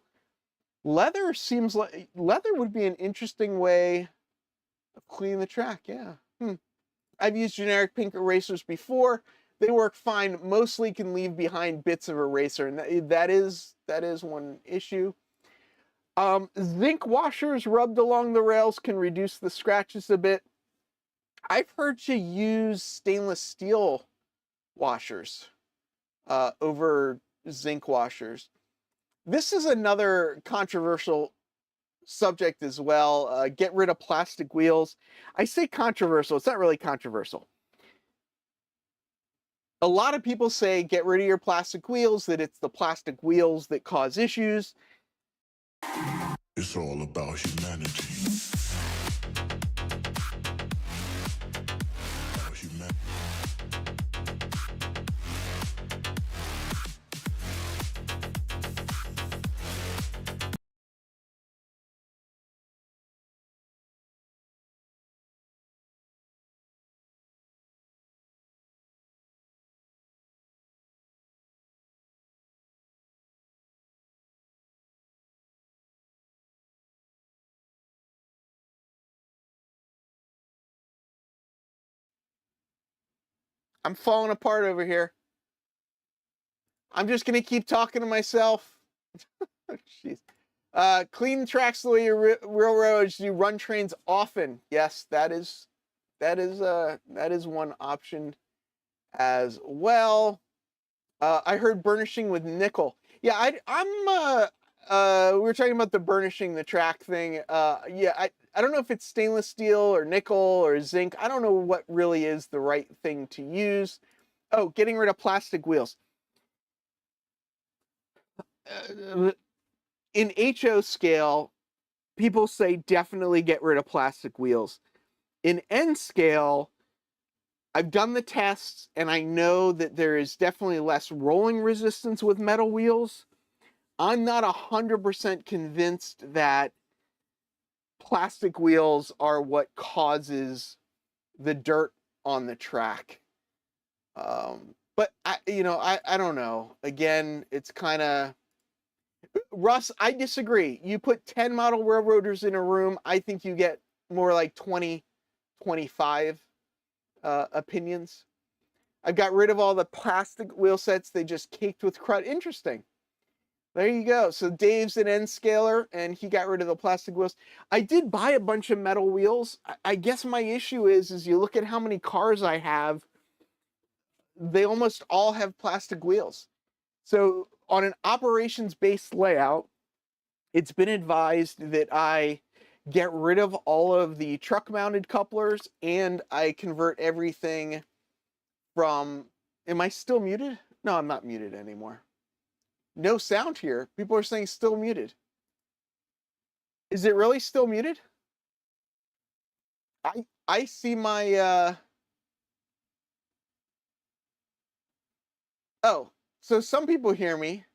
Leather would be an interesting way of cleaning the track. Yeah. I've used generic pink erasers before. They work fine. Mostly can leave behind bits of eraser, and that is one issue. Zinc washers rubbed along the rails can reduce the scratches a bit. I've heard to use stainless steel washers over zinc washers. This is another controversial subject as well. Get rid of plastic wheels. I say controversial. It's not really controversial. A lot of people say get rid of your plastic wheels, that it's the plastic wheels that cause issues. It's all about humanity. I'm falling apart over here. I'm just going to keep talking to myself. Jeez. Clean tracks the way your railroads do run trains often. Yes, that is one option as well. I heard burnishing with nickel. Yeah, we were talking about the burnishing the track thing. I don't know if it's stainless steel or nickel or zinc. I don't know what really is the right thing to use. Oh, getting rid of plastic wheels. In HO scale, people say definitely get rid of plastic wheels. In N scale, I've done the tests and I know that there is definitely less rolling resistance with metal wheels. I'm not 100% convinced that plastic wheels are what causes the dirt on the track. But I don't know. Again, it's kind of Russ, I disagree. You put 10 model railroaders in a room, I think you get more like 20, 25 opinions. I've got rid of all the plastic wheel sets. They just caked with crud. Interesting. There you go. So Dave's an N scaler, and he got rid of the plastic wheels. I did buy a bunch of metal wheels. I guess my issue is you look at how many cars I have, they almost all have plastic wheels. So on an operations-based layout, it's been advised that I get rid of all of the truck-mounted couplers, and I convert everything from... Am I still muted? No, I'm not muted anymore. No sound here. People are saying still muted. Is it really still muted? I see my oh, so some people hear me.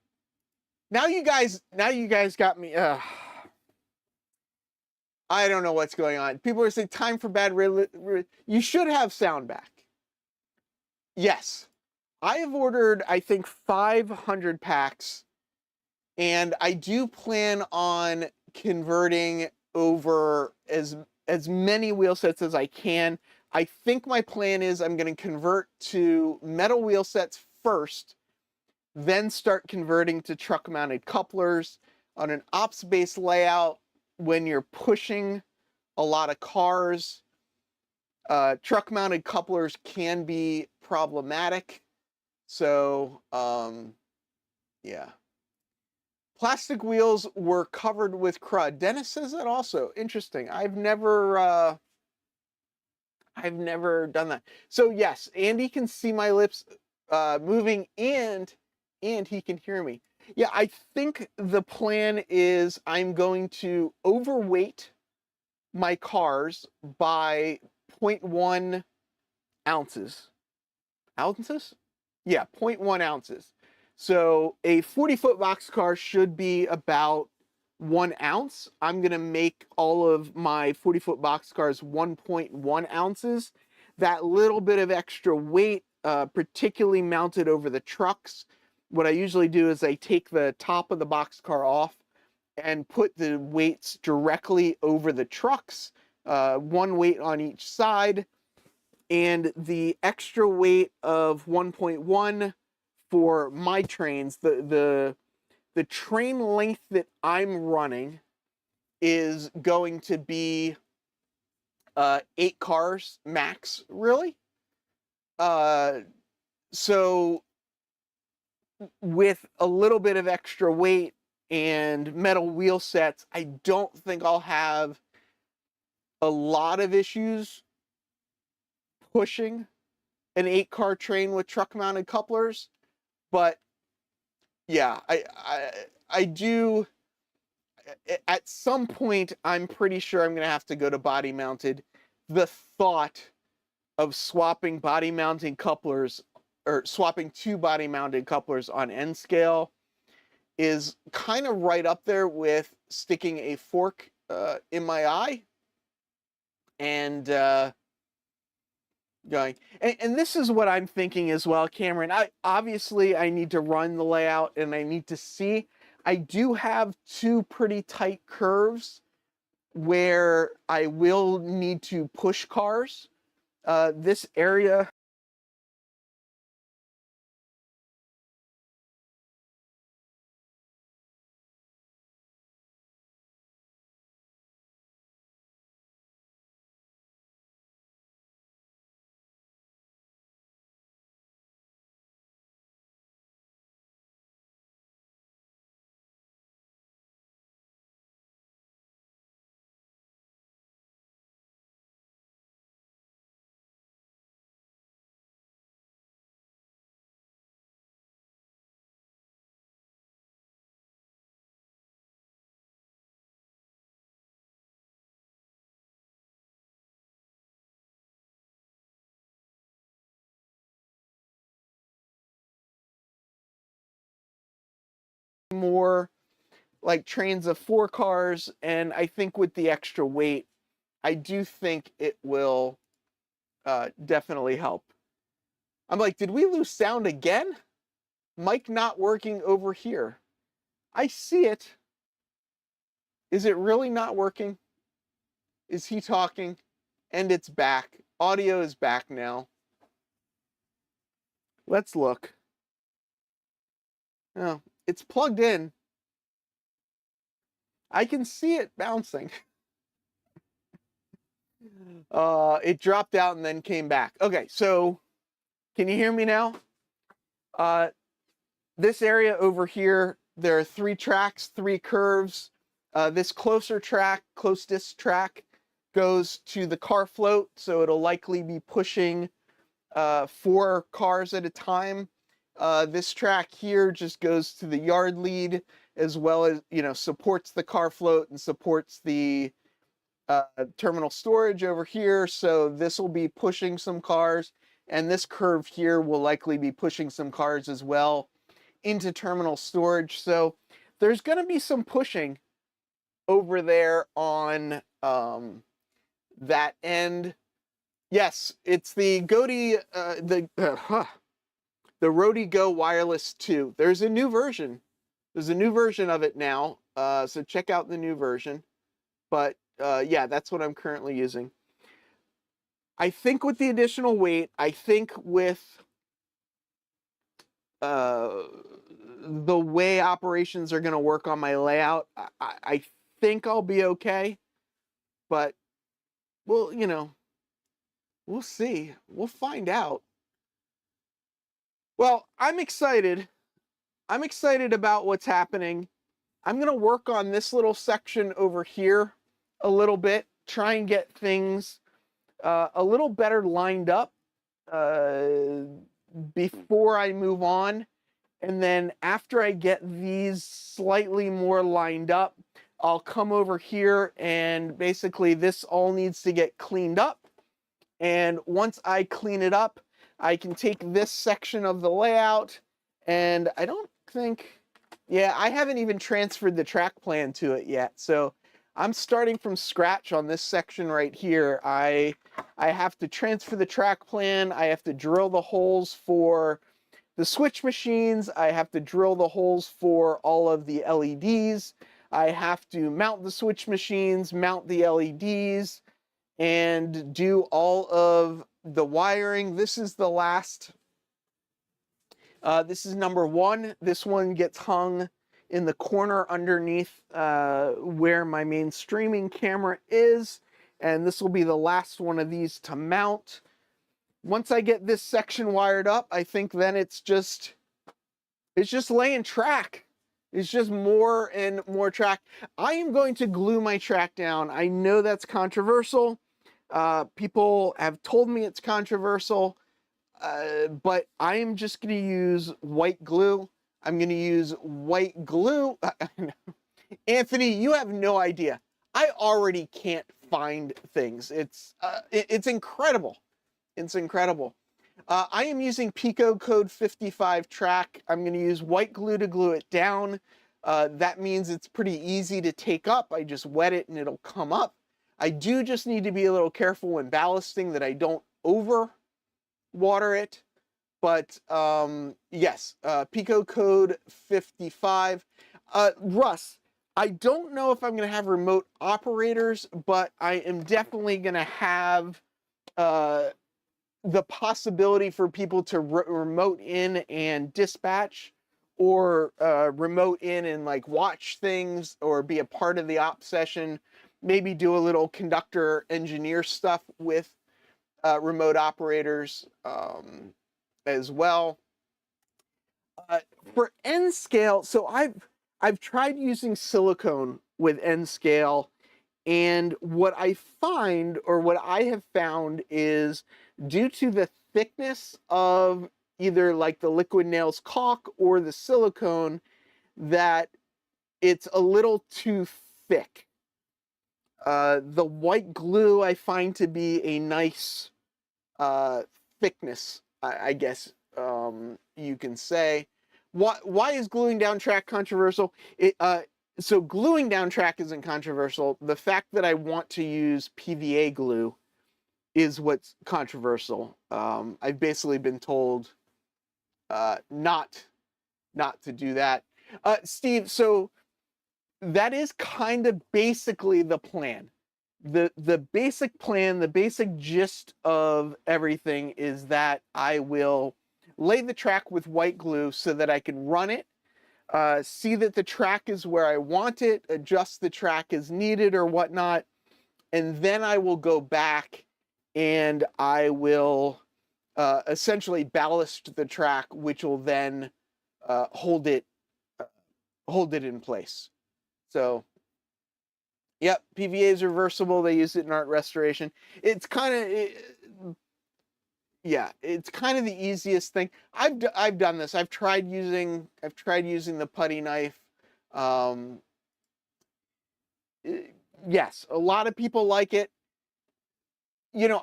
Now you guys got me. I don't know what's going on. People are saying time for bad. You should have sound back. Yes, I have ordered, I think, 500 packs, and I do plan on converting over as many wheel sets as I can. I think my plan is I'm going to convert to metal wheel sets first, then start converting to truck-mounted couplers. On an ops-based layout, when you're pushing a lot of cars, truck-mounted couplers can be problematic. So, yeah. Plastic wheels were covered with crud. Dennis says that also. Interesting. I've never done that. So yes, Andy can see my lips moving, and he can hear me. Yeah, I think the plan is I'm going to overweight my cars by 0.1 ounces. Ounces? Yeah, 0.1 ounces. So a 40-foot boxcar should be about 1 ounce. I'm going to make all of my 40-foot boxcars 1.1 ounces. That little bit of extra weight, particularly mounted over the trucks, what I usually do is I take the top of the boxcar off and put the weights directly over the trucks, one weight on each side, and the extra weight of 1.1 for my trains. The train length that I'm running is going to be 8 cars max, really. So with a little bit of extra weight and metal wheel sets, I don't think I'll have a lot of issues pushing an 8-car train with truck-mounted couplers. But yeah, I do. At some point, I'm pretty sure I'm going to have to go to body mounted. The thought of swapping body mounting couplers, or swapping 2 body mounted couplers on N scale, is kind of right up there with sticking a fork in my eye and going. And this is what I'm thinking as well, Cameron. I need to run the layout, and I need to see. I do have 2 pretty tight curves where I will need to push cars. This area more like trains of 4 cars, and I think with the extra weight, I do think it will definitely help. I'm like, did we lose sound again? Mic not working over here. I see it. Is it really not working? Is he talking? And it's back. Audio is back now. Let's look. Oh, it's plugged in. I can see it bouncing. It dropped out and then came back. Okay, so can you hear me now? This area over here, there are 3 tracks, 3 curves. This closest track goes to the car float, so it'll likely be pushing 4 cars at a time. This track here just goes to the yard lead, as well as, supports the car float and supports the terminal storage over here. So this will be pushing some cars, and this curve here will likely be pushing some cars as well into terminal storage. So there's going to be some pushing over there on that end. Yes, it's the the Rode Go Wireless 2. There's a new version. There's a new version of it now. So check out the new version. But yeah, that's what I'm currently using. I think with the additional weight, I think with the way operations are going to work on my layout, I think I'll be okay. But we'll see. We'll find out. Well, I'm excited. I'm excited about what's happening. I'm going to work on this little section over here a little bit, try and get things a little better lined up before I move on. And then after I get these slightly more lined up, I'll come over here, and basically this all needs to get cleaned up. And once I clean it up, I can take this section of the layout, and I don't think, yeah, I haven't even transferred the track plan to it yet. So I'm starting from scratch on this section right here. I have to transfer the track plan. I have to drill the holes for the switch machines. I have to drill the holes for all of the LEDs. I have to mount the switch machines, mount the LEDs, and do all of the wiring. This is the last. This is number 1. This one gets hung in the corner underneath where my main streaming camera is. And this will be the last one of these to mount. Once I get this section wired up, I think then it's just laying track. It's just more and more track. I am going to glue my track down. I know that's controversial. People have told me it's controversial, but I am just going to use white glue. I'm going to use white glue. Anthony, you have no idea. I already can't find things. It's incredible. It's incredible. I am using Pico Code 55 track. I'm going to use white glue to glue it down. That means it's pretty easy to take up. I just wet it and it'll come up. I do just need to be a little careful when ballasting that I don't over water it. But yes, Pico Code 55. Russ, I don't know if I'm going to have remote operators, but I am definitely going to have the possibility for people to remote in and dispatch, or remote in and like watch things or be a part of the op session, maybe do a little conductor engineer stuff with remote operators as well. For N scale, so I've tried using silicone with N scale, and what I find, or what I have found, is due to the thickness of either like the liquid nails caulk or the silicone, that it's a little too thick. The white glue I find to be a nice thickness, I guess you can say. Why is gluing down track controversial? So gluing down track isn't controversial. The fact that I want to use PVA glue is what's controversial. I've basically been told not to do that. Steve, so that is kind of basically the plan. The basic plan, the basic gist of everything is that I will lay the track with white glue so that I can run it see that the track is where I want it, adjust the track as needed or whatnot, and then I will go back and I will essentially ballast the track, which will then hold it in place. So, yep, PVA is reversible. They use it in art restoration. It's kind of, yeah, it's kind of the easiest thing. I've done this. I've tried using the putty knife. Yes, a lot of people like it. You know,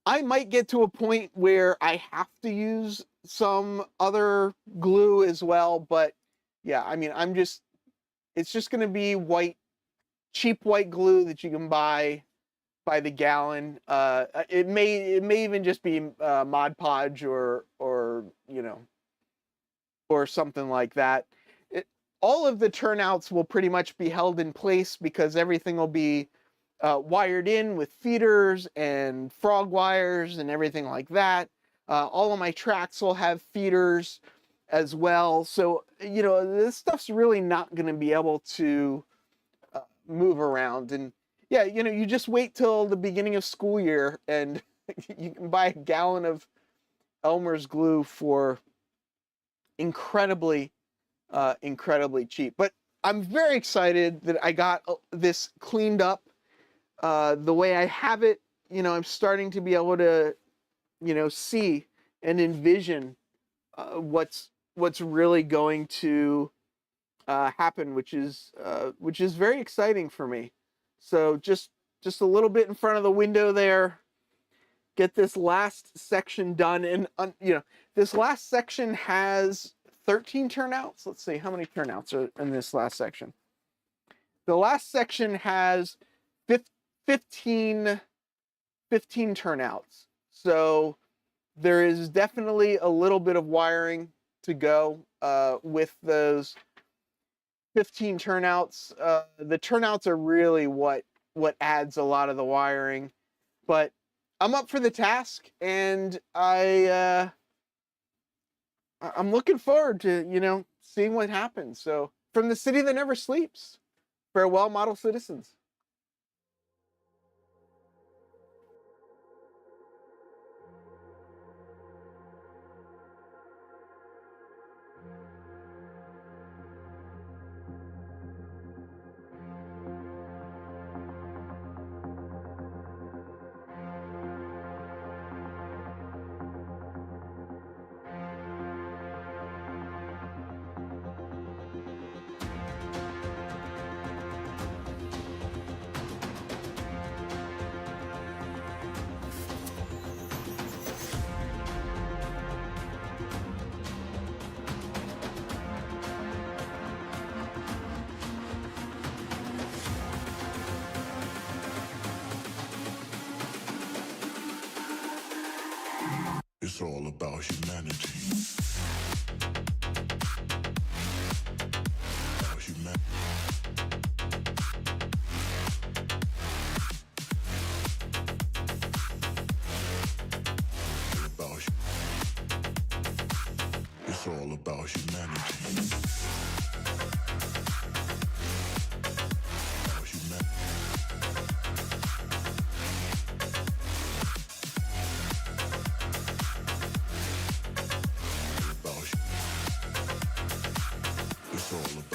I might get to a point where I have to use some other glue as well, but yeah, I mean, it's just going to be cheap white glue that you can buy by the gallon. It may even just be Mod Podge or you know, or something like that. All of the turnouts will pretty much be held in place because everything will be wired in with feeders and frog wires and everything like that. All of my tracks will have feeders as well. So, you know, this stuff's really not going to be able to move around. And yeah, you know, you just wait till the beginning of school year and you can buy a gallon of Elmer's glue for incredibly cheap. But I'm very excited that I got this cleaned up the way I have it. You know, I'm starting to be able to, you know, see and envision what's really going to happen, which is very exciting for me. So just a little bit in front of the window there, get this last section done. And you know, this last section has 13 turnouts. Let's see how many turnouts are in this last section. The last section has 15 turnouts. So there is definitely a little bit of wiring to go with those 15 turnouts. The turnouts are really what adds a lot of the wiring, but I'm up for the task, and I'm looking forward to, you know, seeing what happens. So from the city that never sleeps, farewell, model citizens. It's all about humanity. About humanity. It's all about humanity. About humanity. It's all about